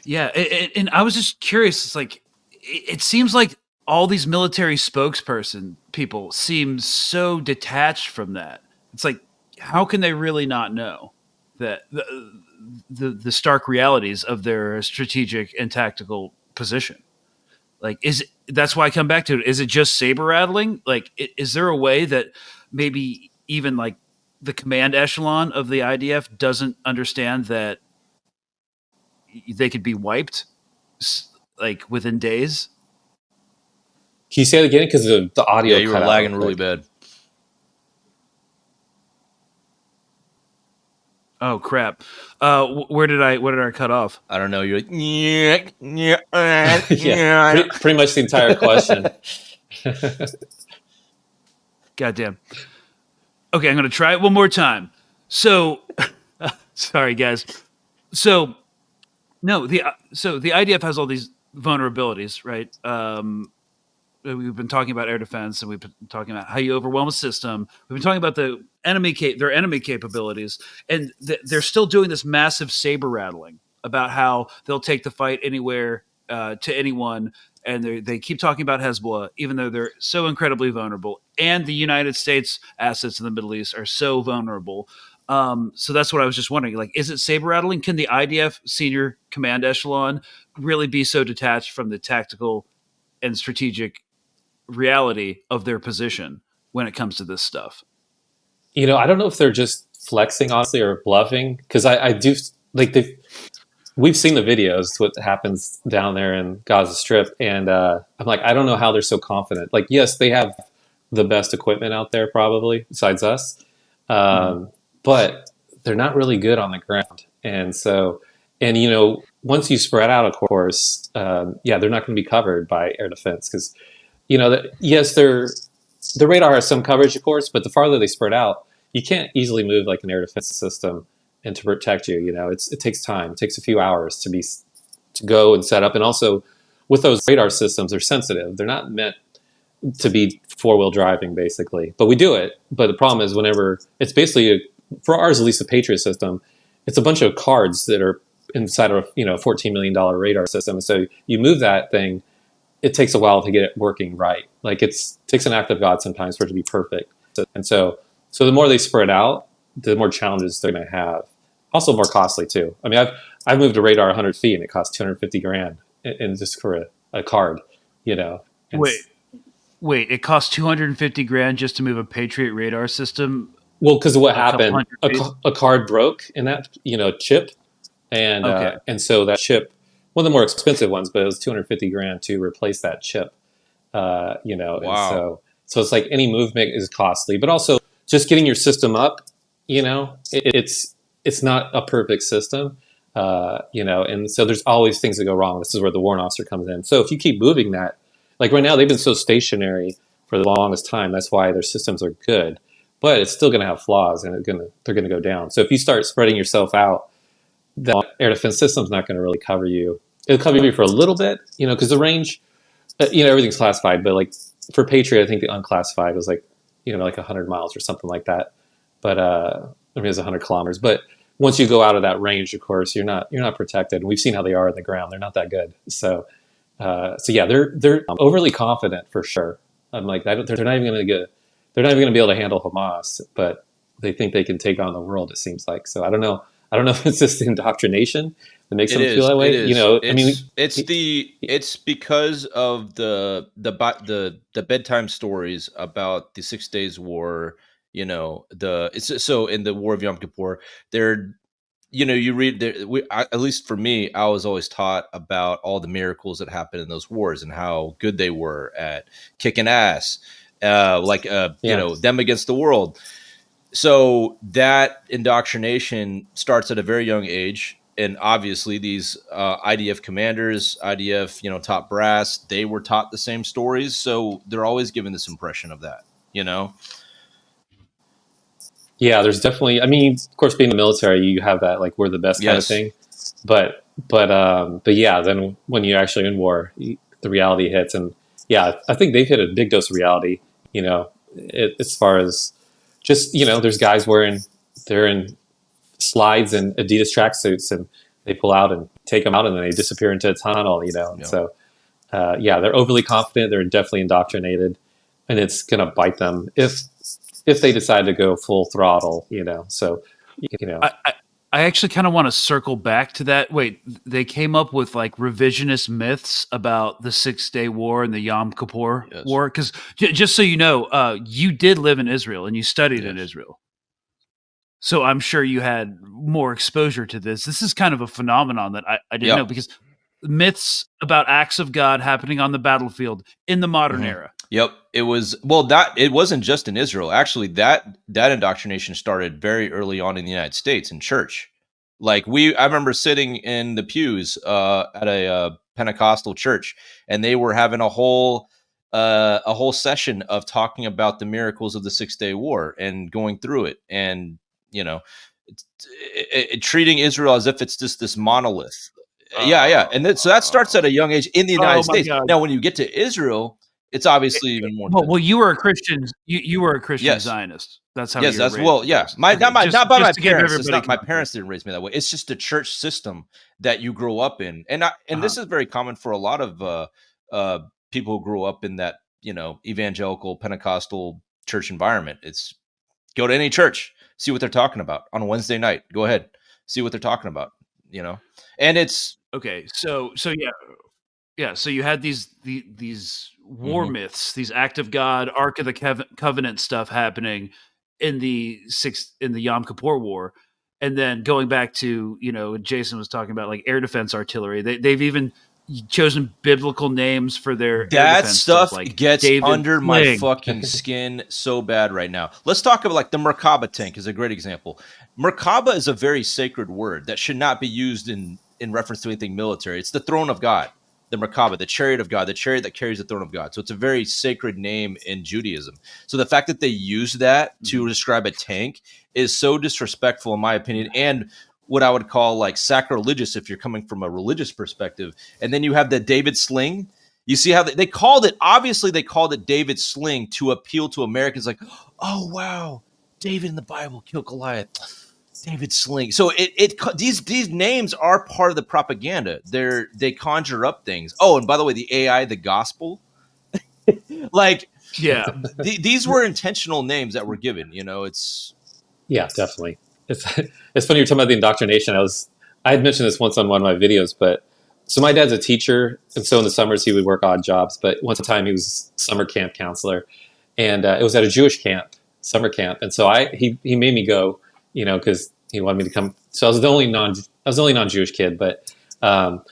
S1: Yeah, and I was just curious. It's like it seems like all these military spokesperson people seem so detached from that. It's like, how can they really not know that the stark realities of their strategic and tactical position? Like, that's why I come back to it. Is it just saber rattling? Like, is there a way that maybe even like the command echelon of the IDF doesn't understand that they could be wiped like within days?
S2: Can you say it again? Because the audio.
S3: Yeah, you were lagging really bad.
S1: Oh crap! Where did I cut off?
S3: I don't know. You're like,
S2: yeah, pretty much the entire question.
S1: Goddamn. Okay, I'm going to try it one more time. So, sorry guys. So, no, the IDF has all these vulnerabilities, right? We've been talking about air defense, and we've been talking about how you overwhelm a system. We've been talking about their enemy capabilities, and they're still doing this massive saber rattling about how they'll take the fight anywhere to anyone. And they keep talking about Hezbollah, even though they're so incredibly vulnerable. And the United States assets in the Middle East are so vulnerable. So that's what I was just wondering. Like, is it saber rattling? Can the IDF senior command echelon really be so detached from the tactical and strategic reality of their position when it comes to this stuff?
S2: I don't know if they're just flexing, honestly, or bluffing. Because I do, like, we've seen the videos, what happens down there in Gaza Strip, and I'm like, I don't know how they're so confident. Like, yes, they have the best equipment out there, probably, besides us, but they're not really good on the ground. And so, And once you spread out, of course, they're not going to be covered by air defense because yes, the radar has some coverage, of course, but the farther they spread out, you can't easily move like an air defense system and to protect you. It takes time. It takes a few hours to go and set up, and also with those radar systems, they're sensitive. They're not meant to be four-wheel driving, basically. But we do it. But the problem is whenever it's basically for ours, at least the Patriot system, it's a bunch of cards that are inside of $14 million radar system. So you move that thing, it takes a while to get it working right. Like it takes an act of God sometimes for it to be perfect. And so the more they spread out, the more challenges they're going to have. Also more costly too. I mean, I've moved a radar 100 feet and it costs 250 grand, and just for a card, And
S1: Wait, it costs 250 grand just to move a Patriot radar system.
S2: Well, because of what happened, a card broke in that chip, and so that chip, one of the more expensive ones, but it was 250 grand to replace that chip.
S3: Wow.
S2: And so it's like any movement is costly, but also just getting your system up, it's not a perfect system, and so there's always things that go wrong. This is where the warrant officer comes in. So if you keep moving that, like right now, they've been so stationary for the longest time. That's why their systems are good, but it's still going to have flaws, and they're going to go down. So if you start spreading yourself out, the air defense system's not going to really cover you. It'll cover you for a little bit, because the range, everything's classified, but like for Patriot, I think the unclassified was like 100 miles or something like that. But I mean, it's 100 kilometers. But once you go out of that range, of course, you're not protected. And we've seen how they are on the ground; they're not that good. So yeah, they're overly confident for sure. I'm like, they're not even going to be able to handle Hamas, but they think they can take on the world. It seems like. So I don't know if it's just indoctrination that makes them feel that way.
S3: It's because of the bedtime stories about the 6 Days War. So in the War of Yom Kippur, you read there. At least for me, I was always taught about all the miracles that happened in those wars and how good they were at kicking ass, them against the world. So that indoctrination starts at a very young age. And obviously these IDF commanders, IDF, top brass, they were taught the same stories. So they're always given this impression of that,
S2: Yeah, there's definitely, I mean, of course, being in the military, you have that, like, we're the best kind of thing. But yeah, then when you're actually in war, the reality hits. And yeah, I think they've hit a big dose of reality, as far as just, there's guys they're in slides and Adidas tracksuits, and they pull out and take them out, and then they disappear into a tunnel, And so, they're overly confident. They're definitely indoctrinated, and it's going to bite them if they decide to go full throttle, So,
S1: I actually kind of want to circle back to that. Wait, they came up with like revisionist myths about the 6 Day War and the Yom Kippur War? Because just so you know, you did live in Israel and you studied in Israel. So I'm sure you had more exposure to this. This is kind of a phenomenon that I didn't know, because myths about acts of God happening on the battlefield in the modern era.
S3: Yep. It wasn't just in Israel. Actually, that indoctrination started very early on in the United States in church. Like I remember sitting in the pews at a Pentecostal church, and they were having a whole session of talking about the miracles of the 6 Day War and going through it, and treating Israel as if it's just this monolith. And so that starts at a young age in the United States.
S1: God.
S3: Now, when you get to Israel, it's obviously even more.
S1: Well, you were a Christian. You were a Christian Zionist. That's how.
S3: Yes,
S1: you were
S3: raised. Not by my parents. It's not, my parents didn't raise me that way. It's just the church system that you grow up in, and this is very common for a lot of people who grew up in that evangelical Pentecostal church environment. It's go to any church, see what they're talking about on a Wednesday night. Go ahead, see what they're talking about. And it's
S1: okay. So yeah. So you had these war myths, these act of God, Ark of the Covenant stuff happening in the Yom Kippur War, and then going back to Jason was talking about like air defense artillery. They've even chosen biblical names for their air defense
S3: stuff.
S1: Like
S3: gets
S1: David
S3: under
S1: Fling.
S3: My fucking skin so bad right now. Let's talk about like the Merkaba tank is a great example. Merkaba is a very sacred word that should not be used in in reference to anything military. It's the throne of God, the Merkaba, the chariot of God, the chariot that carries the throne of God. So it's a very sacred name in Judaism. So the fact that they use that to describe a tank is so disrespectful, in my opinion, and what I would call like sacrilegious if you're coming from a religious perspective. And then you have the David sling. You see how they called it, obviously they called it David sling to appeal to Americans like, oh, wow, David in the Bible killed Goliath. David sling. So these names are part of the propaganda. They conjure up things. Oh, and by the way, the AI, the gospel, like these were intentional names that were given. It's
S2: definitely. It's funny you're talking about the indoctrination. I had mentioned this once on one of my videos, but so my dad's a teacher, and so in the summers he would work odd jobs. But one time he was summer camp counselor, and it was at a Jewish summer camp, and so he made me go, because he wanted me to come. So I was the only non-Jewish kid, but summer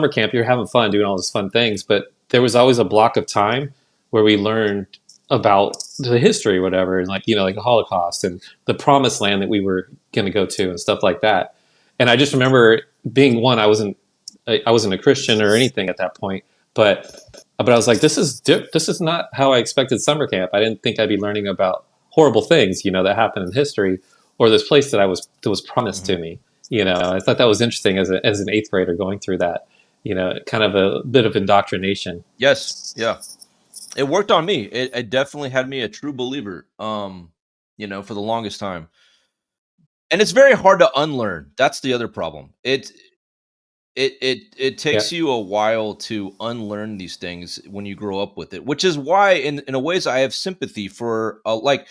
S2: camp, you're having fun doing all these fun things, but there was always a block of time where we learned about the history or whatever, and like the Holocaust and the promised land that we were going to go to and stuff like that. And I just remember being I wasn't a Christian or anything at that point, but I was like, this is not how I expected summer camp. I didn't think I'd be learning about horrible things, that happened in history, or this place that was promised to me. I thought that was interesting as an eighth grader going through that, kind of a bit of indoctrination.
S3: Yes. Yeah. It worked on me. It definitely had me a true believer, for the longest time. And it's very hard to unlearn. That's the other problem. It takes you a while to unlearn these things when you grow up with it, which is why in a ways I have sympathy for, like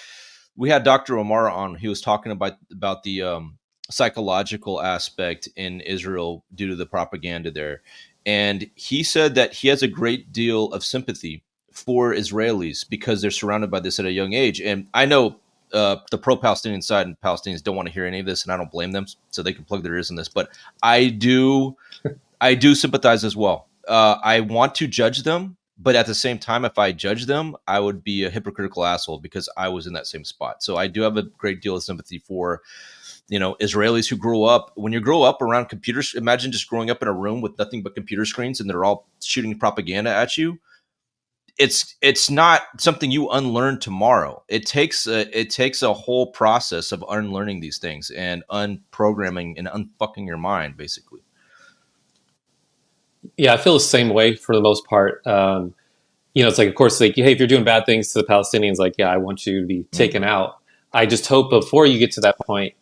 S3: we had Dr. Omar on. He was talking about the psychological aspect in Israel due to the propaganda there. And he said that he has a great deal of sympathy for Israelis because they're surrounded by this at a young age. And I know the pro-Palestinian side and Palestinians don't want to hear any of this, and I don't blame them, so they can plug their ears in this. But I do sympathize as well. I want to judge them, but at the same time, if I judge them, I would be a hypocritical asshole because I was in that same spot. So I do have a great deal of sympathy for Israelis who grow up. When you grow up around computers, imagine just growing up in a room with nothing but computer screens and they're all shooting propaganda at you. It's not something you unlearn tomorrow. It takes a whole process of unlearning these things and unprogramming and unfucking your mind, basically.
S2: Yeah, I feel the same way for the most part. It's like, of course, like, hey, if you're doing bad things to the Palestinians, like, yeah, I want you to be taken out. I just hope before you get to that point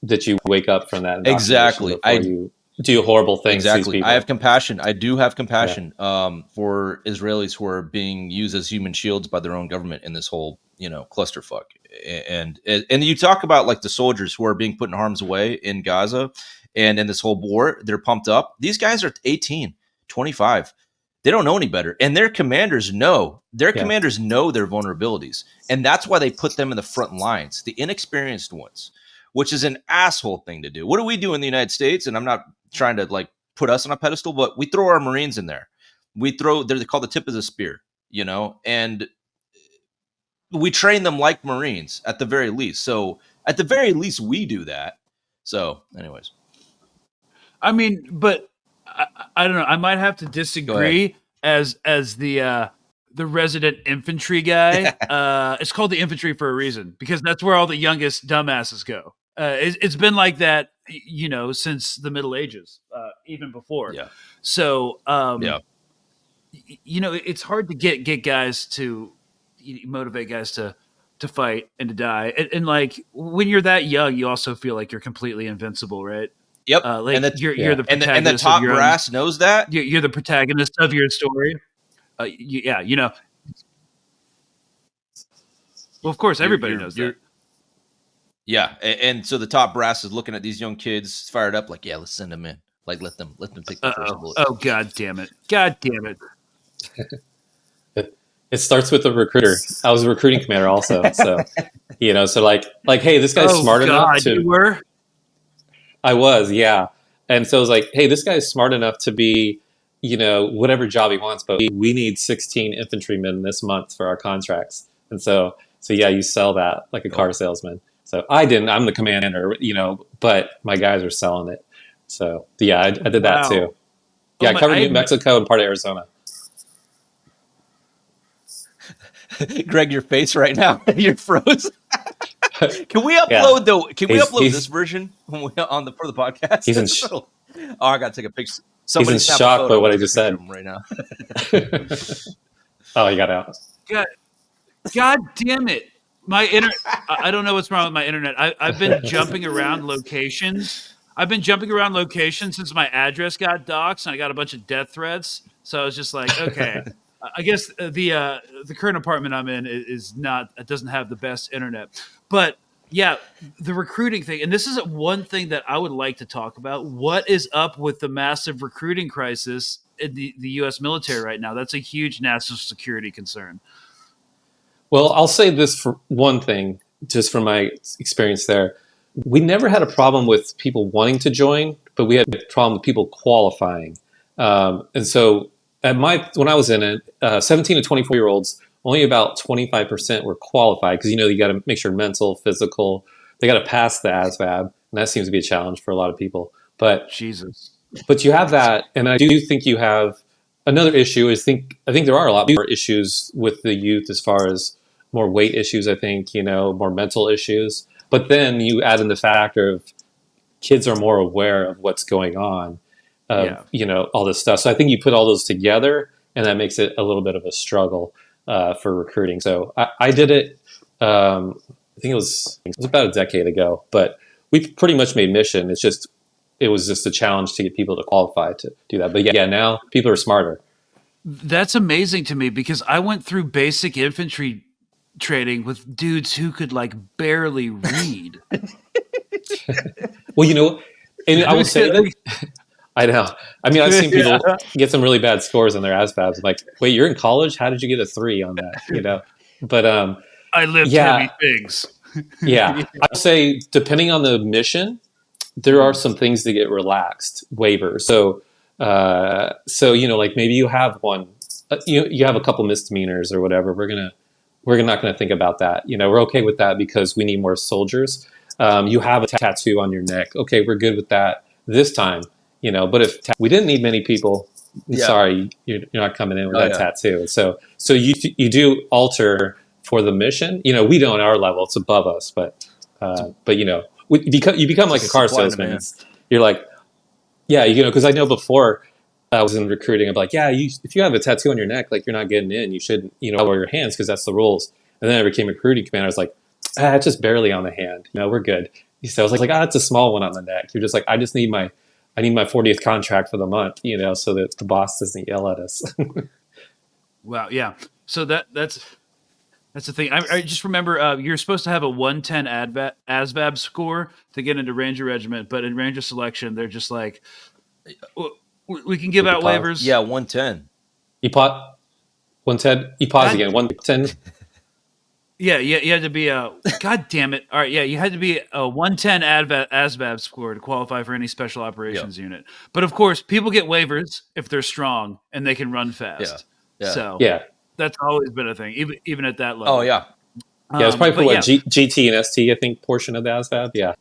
S2: that you wake up from that.
S3: Exactly.
S2: You do horrible things.
S3: Exactly.
S2: To these people.
S3: I have compassion. I do have compassion for Israelis who are being used as human shields by their own government in this whole, clusterfuck. And you talk about like the soldiers who are being put in harm's way in Gaza and in this whole war, they're pumped up. These guys are 18, 25. They don't know any better. And their commanders know. Commanders know their vulnerabilities. And that's why they put them in the front lines, the inexperienced ones, which is an asshole thing to do. What do we do in the United States? And I'm not trying to like put us on a pedestal, but we throw our Marines in there. They're called the tip of the spear, and we train them like Marines at the very least. So at the very least, we do that. So anyways.
S1: I mean, but I don't know. I might have to disagree as the resident infantry guy. It's called the infantry for a reason because that's where all the youngest dumbasses go. It's been like that, since the Middle Ages, even before.
S3: Yeah.
S1: So, it's hard to get guys to motivate guys to fight and to die. And like when you're that young, you also feel like you're completely invincible, right?
S3: Yep.
S1: You're the protagonist
S3: and the top brass knows that.
S1: You're the protagonist of your story. Well, of course, everybody knows that.
S3: Yeah, and so the top brass is looking at these young kids fired up, like, yeah, let's send them in, like let them take the first bullet.
S1: Oh, god damn it! God damn it!
S2: It starts with the recruiter. I was a recruiting commander also, so so like, hey, this guy's smart enough to.
S1: You were?
S2: I was, yeah, and so it was like, hey, this guy's smart enough to be, whatever job he wants, but we need 16 infantrymen this month for our contracts, and so yeah, you sell that like a car salesman. So I didn't. I'm the commander, but my guys are selling it. So yeah, I did that
S1: Wow.
S2: too. Yeah, I covered
S1: I
S2: New
S1: had
S2: Mexico and part of Arizona.
S3: Greg, your face right now, you're froze. Can we
S2: Yeah,
S3: upload though? Can we upload this
S2: he's
S3: version when we, on the for the podcast?
S2: he's in
S3: It's a little. Oh, I gotta take a picture.
S2: he's
S3: Somebody
S2: in
S3: snap a
S2: shock
S3: photo.
S2: by
S3: I'm
S2: what
S3: gonna
S2: I
S3: take a
S2: just
S3: picture
S2: said.
S3: of him right now.
S2: Oh, you got out.
S1: God, God damn it. My internet. I don't know what's wrong with my internet. I've been jumping around locations. I've been jumping around locations since my address got doxxed, and I got a bunch of death threats. So I was just like, okay, I guess the current apartment I'm in is not. It doesn't have the best internet, but yeah, the recruiting thing, and this is one thing that I would like to talk about. What is up with the massive recruiting crisis in the U.S. military right now? That's a huge national security concern.
S2: Well, I'll say this for one thing, just from my experience there. We never had a problem with people wanting to join, but we had a problem with people qualifying. And so when I was in it, 17 to 24-year-olds, only about 25% were qualified because, you got to make sure mental, physical, they got to pass the ASVAB. And that seems to be a challenge for a lot of people.
S1: Jesus.
S2: But you have that. And I do think you have another issue I think there are a lot more issues with the youth as far as more weight issues, I think, more mental issues. But then you add in the factor of kids are more aware of what's going on, all this stuff. So I think you put all those together, and that makes it a little bit of a struggle for recruiting. So I did it. I think it was about a decade ago, but we pretty much made mission. It was just a challenge to get people to qualify to do that. But yeah, now people are smarter.
S1: That's amazing to me because I went through basic infantry training with dudes who could like barely read.
S2: Well, and I would say that I know. I mean, I've seen people get some really bad scores on their ASVABs. I'm like, wait, you're in college? How did you get a 3 on that? But
S1: I lift
S2: yeah,
S1: heavy things.
S2: yeah. I'd say depending on the mission, there are some things that get relaxed waivers. So like maybe you have one, you have a couple misdemeanors or whatever. We're not going to think about that. We're okay with that because we need more soldiers. You have a tattoo on your neck. Okay, we're good with that this time. But if we didn't need many people, sorry, you're not coming in with that tattoo. So you do alter for the mission. We don't at our level; it's above us. But you become like a car salesman. You're like, yeah, because I know before I was in recruiting, I'm like, yeah, if you have a tattoo on your neck, like you're not getting in. You shouldn't, wear your hands because that's the rules. And then I became a recruiting commander. I was like, it's just barely on the hand. We're good. So I was like, it's a small one on the neck. You're just like, I need my 40th contract for the month, so that the boss doesn't yell at us.
S1: Wow. Yeah. So that's the thing. I just remember you're supposed to have a 110 ASVAB score to get into Ranger Regiment, but in Ranger Selection, they're just like, we can give out waivers.
S3: Yeah, 110.
S2: You pause 110. You pause again. 110.
S1: Yeah, you had to be a God damn it! All right, yeah, you had to be a 110 ASVAB score to qualify for any special operations unit. But of course, people get waivers if they're strong and they can run fast. So that's always been a thing, even at that level.
S3: Oh yeah,
S2: it's probably for GT and ST, I think, portion of the ASVAB. Yeah,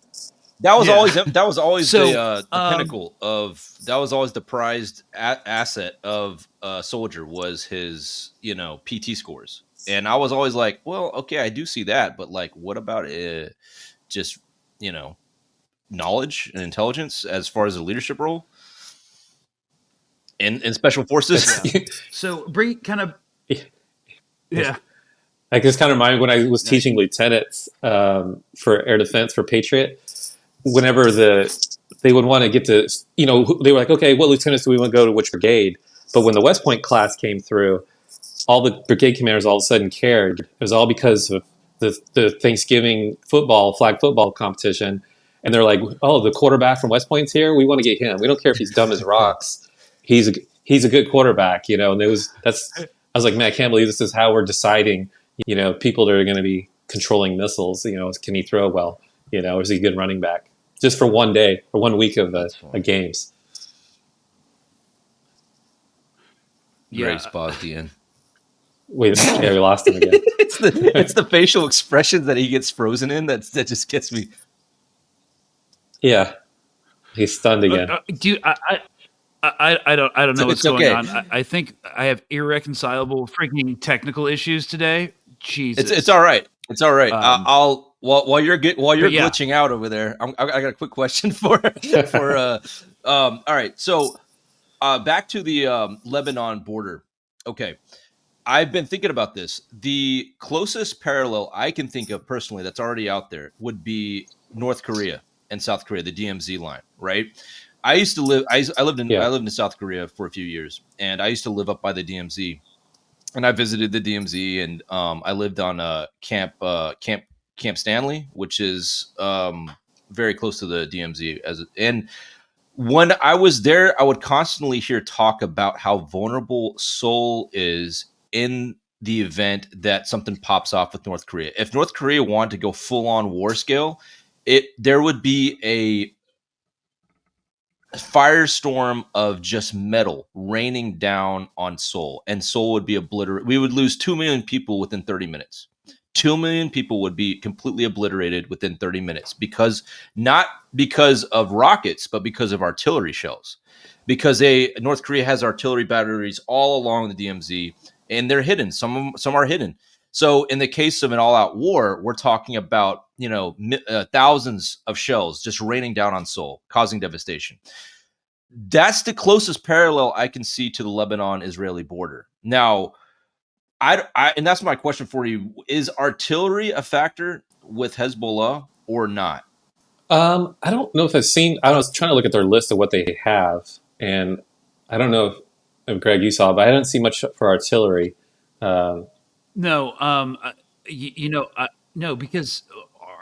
S3: that was always the pinnacle of that was always the prized asset of a soldier was his PT scores. And I was always like, well, okay, I do see that, but like, what about just knowledge and intelligence as far as a leadership role in special forces?
S1: So bring kind of
S2: I just kind of remind when I was teaching lieutenants for air defense for Patriot. Whenever they would want to get to they were like, okay, what lieutenants do we want to go to which brigade? But when the West Point class came through, all the brigade commanders all of a sudden cared. It was all because of the Thanksgiving flag football competition. And they're like, oh, the quarterback from West Point's here. We want to get him. We don't care if he's dumb as rocks. He's a good quarterback, And I was like, man, I can't believe this is how we're deciding, people that are going to be controlling missiles. Can he throw well? Or is he a good running back? Just for one day or 1 week of games.
S3: Great spot at the end.
S2: Wait, we lost him again.
S3: it's the facial expressions that he gets frozen in that just gets me.
S2: Yeah. He's stunned again.
S1: I don't know what's
S3: It's
S1: going
S3: okay.
S1: on. I think I have irreconcilable freaking technical issues today. Jesus.
S3: It's all right. It's all right.
S1: Um,
S3: I'll while you're
S1: but yeah,
S3: glitching out over there. I got a quick question for all right. So back to the Lebanon border. Okay, I've been thinking about this. The closest parallel I can think of personally that's already out there would be North Korea and South Korea, the DMZ line, right? I used to live. I lived
S2: Yeah.
S3: in South Korea for a few years, and I used to live up by the DMZ, and I visited the DMZ, and I lived on Camp Stanley, which is very close to the DMZ. And when I was there, I would constantly hear talk about how vulnerable Seoul is in the event that something pops off with North Korea. If North Korea wanted to go full on war scale, there would be a firestorm of just metal raining down on Seoul, and Seoul would be obliterated. We would lose 2 million people within 30 minutes. 2 million people would be completely obliterated within 30 minutes because not because of rockets, but because of artillery shells. Because North Korea has artillery batteries all along the DMZ, and they're hidden. Some are hidden. So in the case of an all-out war, we're talking about thousands of shells just raining down on Seoul, causing devastation. That's the closest parallel I can see to the Lebanon-Israeli border. Now, and that's my question for you: is artillery a factor with Hezbollah or not?
S2: I don't know if I've seen. I was trying to look at their list of what they have, and I don't know if Greg you saw, but I didn't see much for artillery. Um,
S1: no, no, because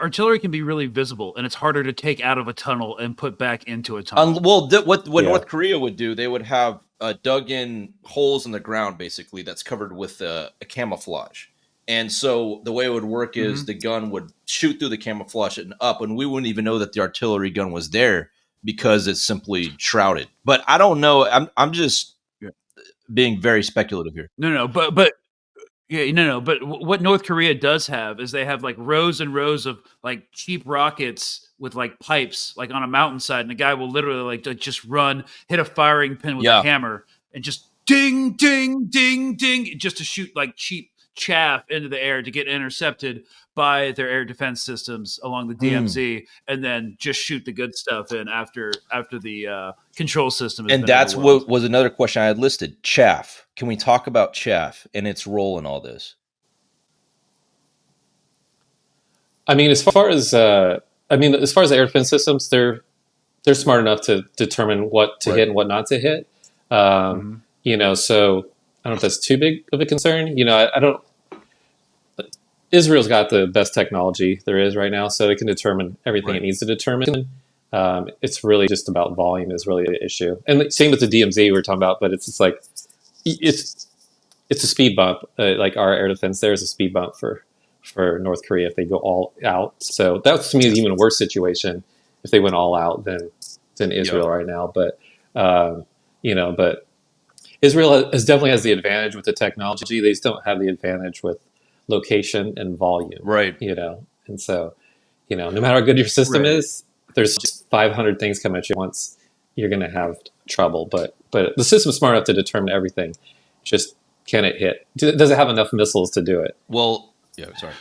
S1: artillery can be really visible, and it's harder to take out of a tunnel and put back into a tunnel.
S3: What
S2: Yeah.
S3: North Korea would do, they would have dug in holes in the ground, basically, that's covered with a camouflage. And so the way it would work is the gun would shoot through the camouflage and up, and we wouldn't even know that the artillery gun was there because it's simply shrouded. But I don't know. I'm just
S1: Yeah.
S3: being very speculative here.
S1: No, but yeah, no. But what North Korea does have is they have like rows and rows of like cheap rockets with like pipes, like on a mountainside, and the guy will literally like just run, hit a firing pin with
S3: Yeah.
S1: a hammer, and just ding, ding, ding, ding, just to shoot like cheap chaff into the air to get intercepted by their air defense systems along the DMZ, and then just shoot the good stuff in after the control system.
S3: And that's what was another question I had listed. Chaff. Can we talk about chaff and its role in all this?
S2: I mean, as far as the air defense systems, they're smart enough to determine what to hit and what not to hit. You know, so I don't know if that's too big of a concern. You know, I don't. Israel's got the best technology there is right now, so it can determine everything it needs to determine. It's really just about volume is really the issue, and same with the DMZ we were talking about. But it's just like it's a speed bump. Like our air defense, there's a speed bump for North Korea if they go all out. So that to me is even a worse situation if they went all out than Israel right now. But you know, but Israel definitely has the advantage with the technology. They just don't have the advantage with location and volume.
S3: Right.
S2: You know, and so, you know, no matter how good your system is, there's just 500 things come at you once. You're going to have trouble. But the system's smart enough to determine everything. Just can it hit? Does it have enough missiles to do it?
S3: Well, yeah, sorry.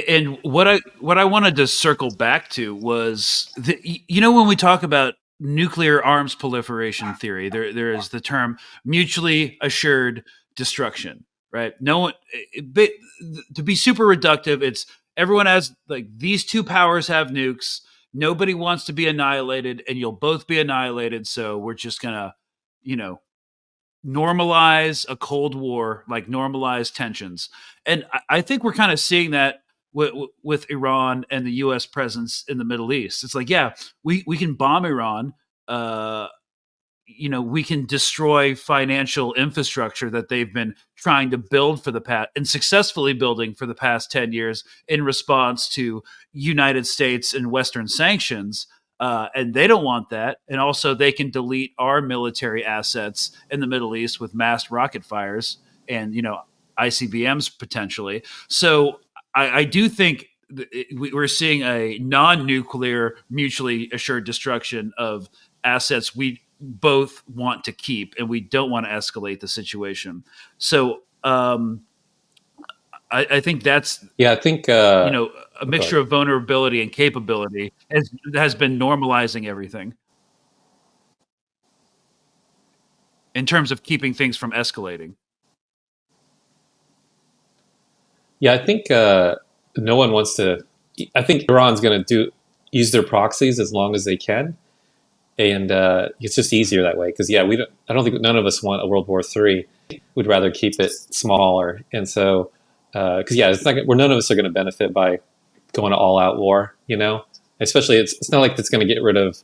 S1: And what I wanted to circle back to was when we talk about nuclear arms proliferation theory, there is the term mutually assured destruction, right? No one, to be super reductive, it's everyone has like these two powers have nukes. Nobody wants to be annihilated, and you'll both be annihilated. So we're just gonna, normalize a Cold War, like normalize tensions. And I think we're kind of seeing that with Iran and the U.S. presence in the Middle East. It's like, yeah, we can bomb Iran. We can destroy financial infrastructure that they've been trying to build for the past and successfully building for the past 10 years in response to United States and Western sanctions. And they don't want that. And also they can delete our military assets in the Middle East with massed rocket fires and, ICBMs potentially. So I do think we're seeing a non-nuclear, mutually assured destruction of assets we both want to keep, and we don't want to escalate the situation. So I think that's
S2: Yeah, I think.
S1: a mixture of vulnerability and capability has been normalizing everything in terms of keeping things from escalating.
S2: Yeah, I think no one wants to. I think Iran's going to use their proxies as long as they can, and it's just easier that way. Because yeah, we don't. I don't think none of us want a World War III. We'd rather keep it smaller, and so because yeah, it's not where none of us are going to benefit by going to all out war. Especially it's not like it's going to get rid of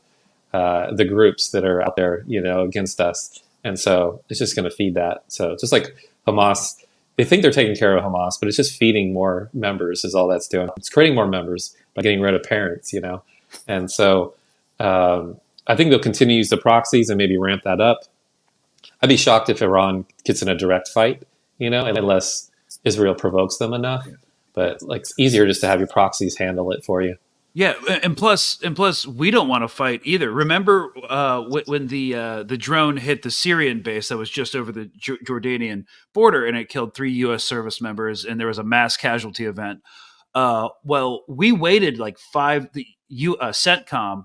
S2: the groups that are out there, against us. And so it's just going to feed that. So just like Hamas, they think they're taking care of Hamas, but it's just feeding more members is all that's doing. It's creating more members by getting rid of parents. And so I think they'll continue to use the proxies and maybe ramp that up. I'd be shocked if Iran gets in a direct fight, unless Israel provokes them enough. But like it's easier just to have your proxies handle it for you.
S1: Yeah, and plus, we don't want to fight either. Remember when the drone hit the Syrian base that was just over the Jordanian border, and it killed 3 U.S. service members, and there was a mass casualty event. Well, we waited like CENTCOM,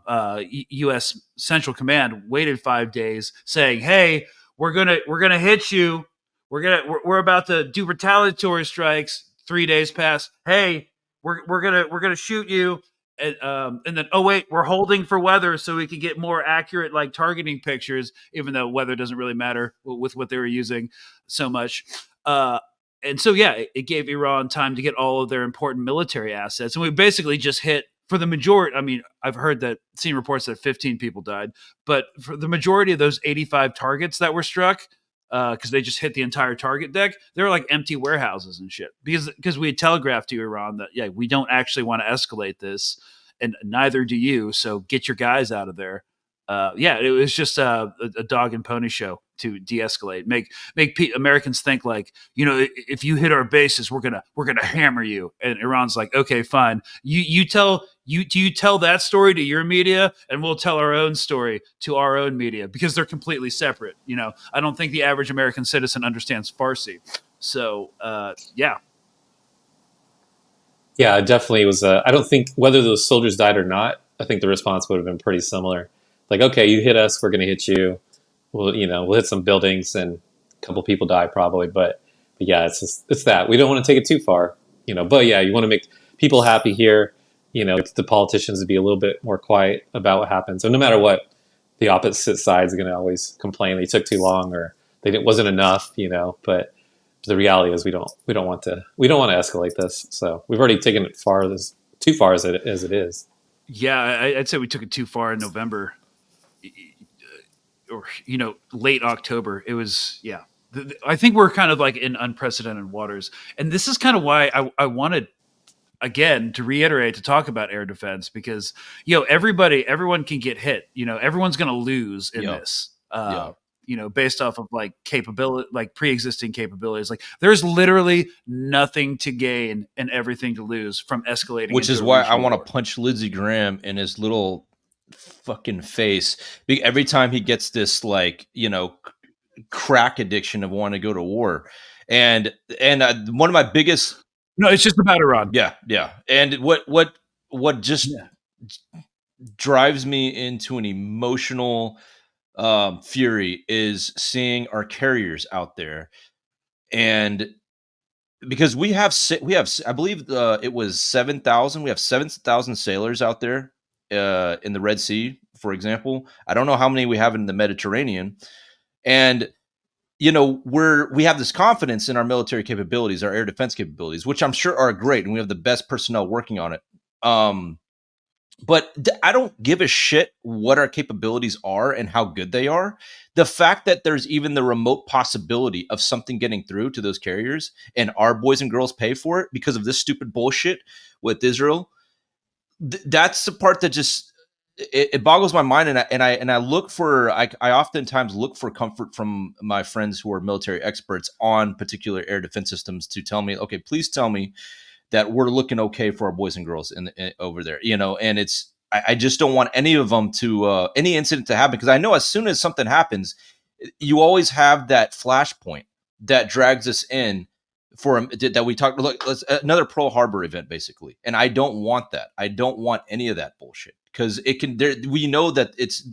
S1: U.S. Central Command, waited 5 days, saying, "Hey, we're gonna hit you. We're about to do retaliatory strikes." 3 days pass. Hey, we're gonna shoot you. And then, oh wait, we're holding for weather so we can get more accurate like targeting pictures, even though weather doesn't really matter with what they were using so much. And so yeah, it gave Iran time to get all of their important military assets, and we basically just hit for the majority. I mean, I've heard that seen reports that 15 people died, but for the majority of those 85 targets that were struck, because they just hit the entire target deck. They were like empty warehouses and shit because we had telegraphed to Iran that we don't actually want to escalate this, and neither do you. So get your guys out of there. It was just a dog and pony show to de-escalate, make Americans think like, if you hit our bases, we're gonna hammer you. And Iran's like, okay, fine. You tell that story to your media, and we'll tell our own story to our own media, because they're completely separate. I don't think the average American citizen understands Farsi. So
S2: Yeah, it definitely was. I don't think whether those soldiers died or not, I think the response would have been pretty similar. Like, okay, you hit us, we're going to hit you. We'll hit some buildings and a couple people die probably. But yeah, it's that we don't want to take it too far. But yeah, you want to make people happy here. The politicians to be a little bit more quiet about what happens. So no matter what, the opposite side is going to always complain they took too long or it wasn't enough. But the reality is we don't want to escalate this. So we've already taken it too far as it is.
S1: Yeah, I'd say we took it too far in November, or late October. It was I think we're kind of like in unprecedented waters, and this is kind of why I wanted again to reiterate to talk about air defense, because everyone can get hit. Everyone's going to lose in this. Based off of like capability, like pre-existing capabilities. Like there's literally nothing to gain and everything to lose from escalating.
S3: Which is why I want to punch Lindsey Graham in his little fucking face every time he gets this like crack addiction of wanting to go to war. And one of my biggest
S1: it's just about Iran.
S3: Yeah. And what just drives me into an emotional fury is seeing our carriers out there, and because we have I believe it was 7,000. We have 7,000 sailors out there in the Red Sea, for example. I don't know how many we have in the Mediterranean, and we have this confidence in our military capabilities, our air defense capabilities, which I'm sure are great, and we have the best personnel working on it. But I don't give a shit what our capabilities are and how good they are. The fact that there's even the remote possibility of something getting through to those carriers and our boys and girls pay for it because of this stupid bullshit with Israel, that's the part that just it boggles my mind. And I look for I oftentimes look for comfort from my friends who are military experts on particular air defense systems to tell me, okay, please tell me that we're looking okay for our boys and girls over there, and I just don't want any of them to any incident to happen, because I know as soon as something happens, you always have that flashpoint that drags us in for that we talked. Look, another Pearl Harbor event, basically, and I don't want that. I don't want any of that bullshit, because it can. We know that it's.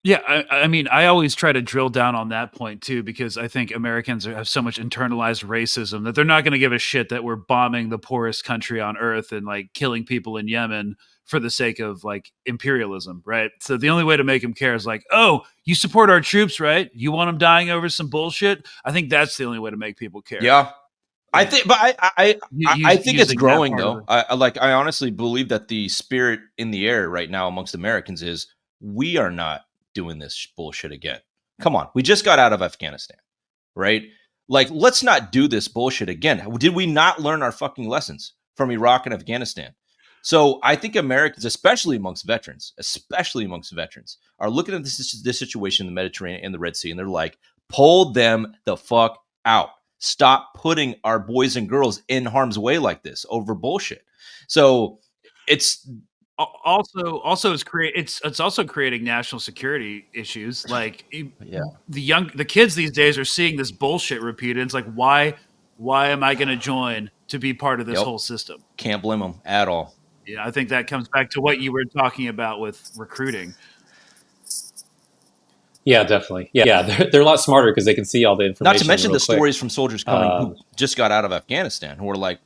S1: Yeah, I mean, I always try to drill down on that point too, because I think Americans have so much internalized racism that they're not going to give a shit that we're bombing the poorest country on earth and like killing people in Yemen for the sake of like imperialism, right? So the only way to make them care is like, oh, you support our troops, right? You want them dying over some bullshit? I think that's the only way to make people care.
S3: Yeah, I think, but I think it's
S1: Using that
S3: growing
S1: part of
S3: though. I honestly believe that the spirit in the air right now amongst Americans is we are not doing this bullshit again. Come on, we just got out of Afghanistan, right? Like, let's not do this bullshit again. Did we not learn our fucking lessons from Iraq and Afghanistan? So I think Americans, especially amongst veterans, are looking at this situation in the Mediterranean and the Red Sea, and they're like, pull them the fuck out. Stop putting our boys and girls in harm's way like this over bullshit. So it's
S1: also it's also creating national security issues. Like the kids these days are seeing this bullshit repeated. It's like, why am I going to join to be part of this whole system?
S3: Can't blame them at all.
S1: Yeah, I think that comes back to what you were talking about with recruiting.
S2: Yeah, definitely. Yeah, they're a lot smarter because they can see all the information.
S3: Not to mention the
S2: quick.
S3: stories from soldiers coming who just got out of Afghanistan who are like,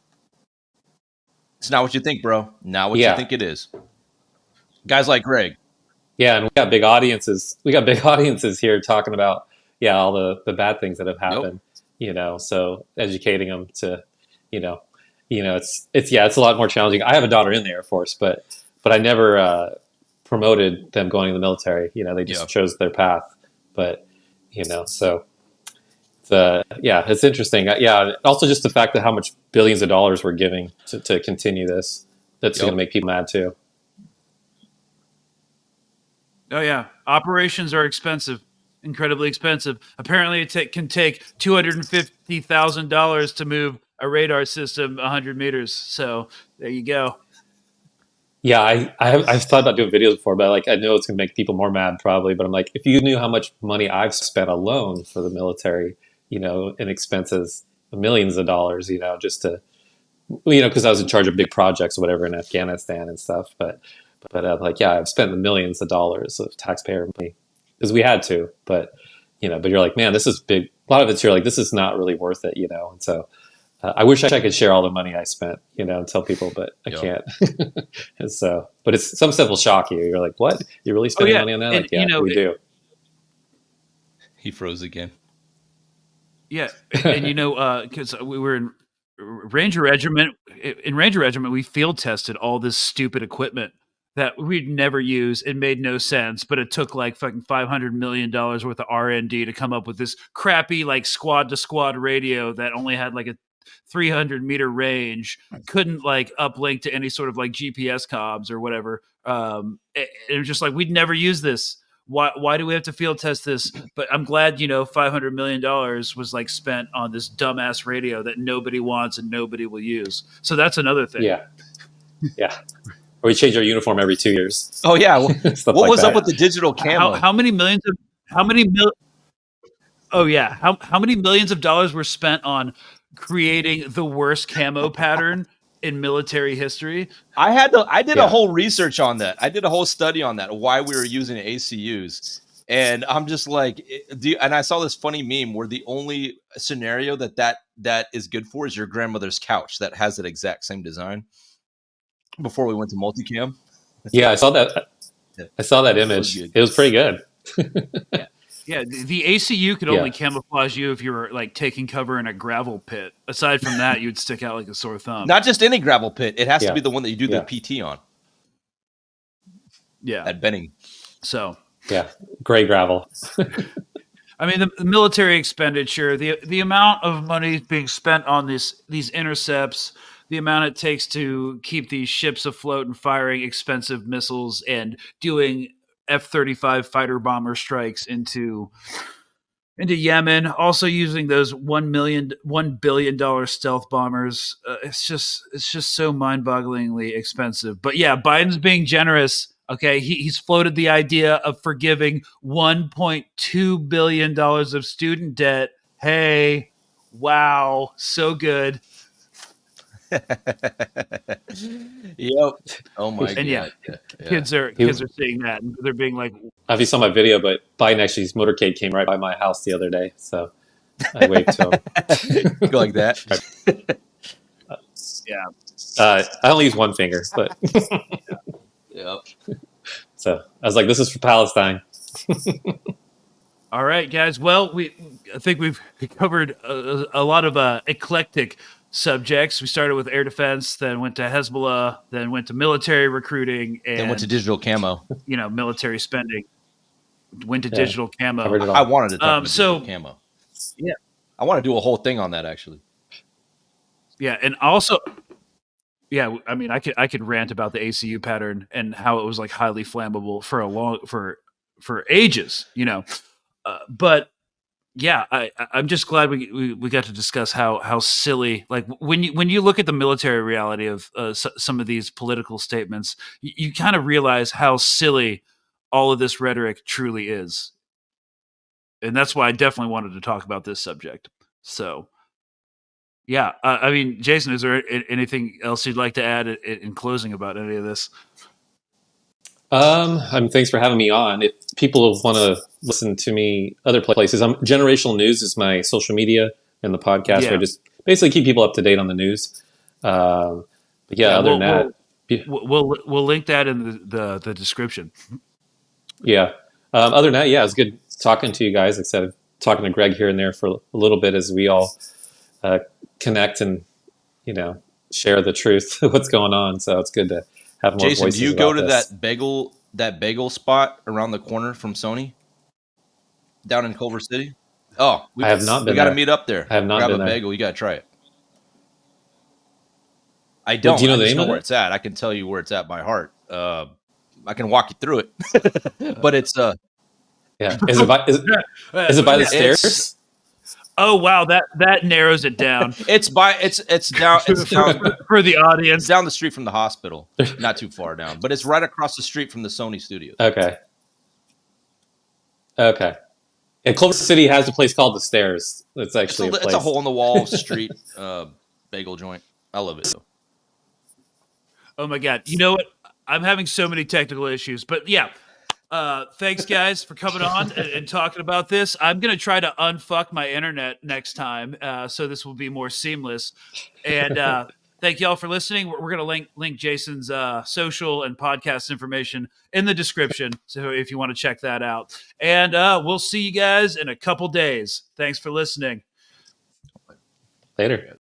S3: it's not what you think, bro. Not what you think it is. Guys like Greg.
S2: Yeah, and we got big audiences. We got big audiences here talking about all the bad things that have happened. So educating them to, it's a lot more challenging. I have a daughter in the Air Force, but I never promoted them going to the military. They just chose their path. But so it's interesting. Also just the fact that how much billions of dollars we're giving to continue this, that's going to make people mad too.
S1: Oh yeah, operations are expensive, incredibly expensive. Apparently, it can take $250,000 to move a radar system 100 meters. So there you go.
S2: Yeah, I've thought about doing videos before, but I know it's gonna make people more mad probably. But I'm like, if you knew how much money I've spent alone for the military, in expenses, millions of dollars, just to, because I was in charge of big projects or whatever in Afghanistan and stuff. But I'm like, I've spent the millions of dollars of taxpayer money because we had to. But but you're like, man, this is big. A lot of it's you're like, this is not really worth it, And so I wish I could share all the money I spent, and tell people, but I can't. And so, but it's some stuff will shock you. You're like, what? You really spending money on that?
S1: And,
S2: we do.
S3: He froze again.
S1: Yeah, and because we were in Ranger Regiment. In Ranger Regiment, we field tested all this stupid equipment that we'd never use. It made no sense, but it took like fucking $500 million worth of R&D to come up with this crappy like squad to squad radio that only had like a 300 meter range, couldn't like uplink to any sort of like GPS comms or whatever. It was just like, we'd never use this. Why do we have to field test this? But I'm glad, $500 million was like spent on this dumbass radio that nobody wants and nobody will use. So that's another thing.
S2: Yeah. Or we change our uniform every 2 years.
S3: Oh yeah. What was up with the digital camo?
S1: How many millions of dollars were spent on creating the worst camo pattern in military history?
S3: I did a whole research on that. I did a whole study on that, why we were using ACUs. And I'm just like, and I saw this funny meme where the only scenario that is good for is your grandmother's couch that has that exact same design before we went to multicam.
S2: Yeah, I saw that. I saw that image. It was pretty good.
S1: Yeah, the ACU could only camouflage you if you were like taking cover in a gravel pit. Aside from that, you'd stick out like a sore thumb.
S3: Not just any gravel pit. It has to be the one that you do the PT on.
S1: Yeah.
S3: At Benning.
S1: So.
S2: Yeah, gray gravel.
S1: I mean, the military expenditure, the amount of money being spent on these intercepts, the amount it takes to keep these ships afloat and firing expensive missiles and doing F-35 fighter bomber strikes into into Yemen, also using those $1 billion stealth bombers. It's just so mind-bogglingly expensive. But yeah, Biden's being generous. Okay, he's floated the idea of forgiving $1.2 billion of student debt. Hey, wow, so good.
S3: Yep. Oh my
S1: And yeah,
S3: god.
S1: kids are seeing that and they're being like,
S2: I don't know if you saw my video, but Biden actually's motorcade came right by my house the other day, so I waved to him.
S3: Go like that.
S1: yeah.
S2: I only use one finger, but
S3: Yep.
S2: so I was like, "This is for Palestine."
S1: All right, guys. Well, I think we've covered a lot of eclectic subjects. We started with air defense, then went to Hezbollah, then went to military recruiting, and
S3: Then went to digital camo.
S1: Military spending. Went to
S2: Yeah,
S1: digital camo.
S2: covered it all.
S3: I wanted to talk about
S1: so-
S3: digital camo.
S1: Yeah.
S3: I want to do a whole thing on that actually.
S1: Yeah, and also, yeah, I mean, I could rant about the ACU pattern and how it was like highly flammable for ages, but yeah, I'm just glad we got to discuss how silly, like when you look at the military reality of some of these political statements, you kind of realize how silly all of this rhetoric truly is, and that's why I definitely wanted to talk about this subject. So. Yeah, I mean, Jason, is there anything else you'd like to add in closing about any of this?
S2: Thanks for having me on. If people want to listen to me other places, Generational News is my social media and the podcast where I just basically keep people up to date on the news. But yeah, other than that,
S1: we'll link that in the description.
S2: Yeah. Other than that, yeah, it was good talking to you guys. Like I said, talking to Greg here and there for a little bit as we all connect and share the truth of what's going on. So it's good to have more
S3: Jason,
S2: voices.
S3: do you go to
S2: this.
S3: that bagel spot around the corner from Sony down in Culver City? Oh,
S2: I have not been.
S3: We got to
S2: there.
S3: meet up there.
S2: I have not
S3: Grab
S2: been
S3: a
S2: there.
S3: bagel. You got to try it. I don't.
S2: Do you know
S3: I
S2: the
S3: just
S2: name
S3: know
S2: of
S3: where
S2: it?
S3: it's at. I can tell you where it's at by heart. I can walk you through it, but it's
S2: Yeah. Is it by the stairs?
S1: Oh wow, that narrows it down.
S3: it's down
S1: For the audience.
S3: it's down the street from the hospital, not too far down, but it's right across the street from the Sony studio.
S2: Okay. And Culver City has a place called the Stairs. It's actually
S3: It's a hole in the wall street bagel joint. I love it though.
S1: Oh my god, you know what? I'm having so many technical issues, but yeah. Thanks, guys, for coming on and talking about this. I'm going to try to unfuck my internet next time, so this will be more seamless. And thank you all for listening. We're going to link Jason's social and podcast information in the description, so if you want to check that out. And we'll see you guys in a couple days. Thanks for listening.
S2: Later.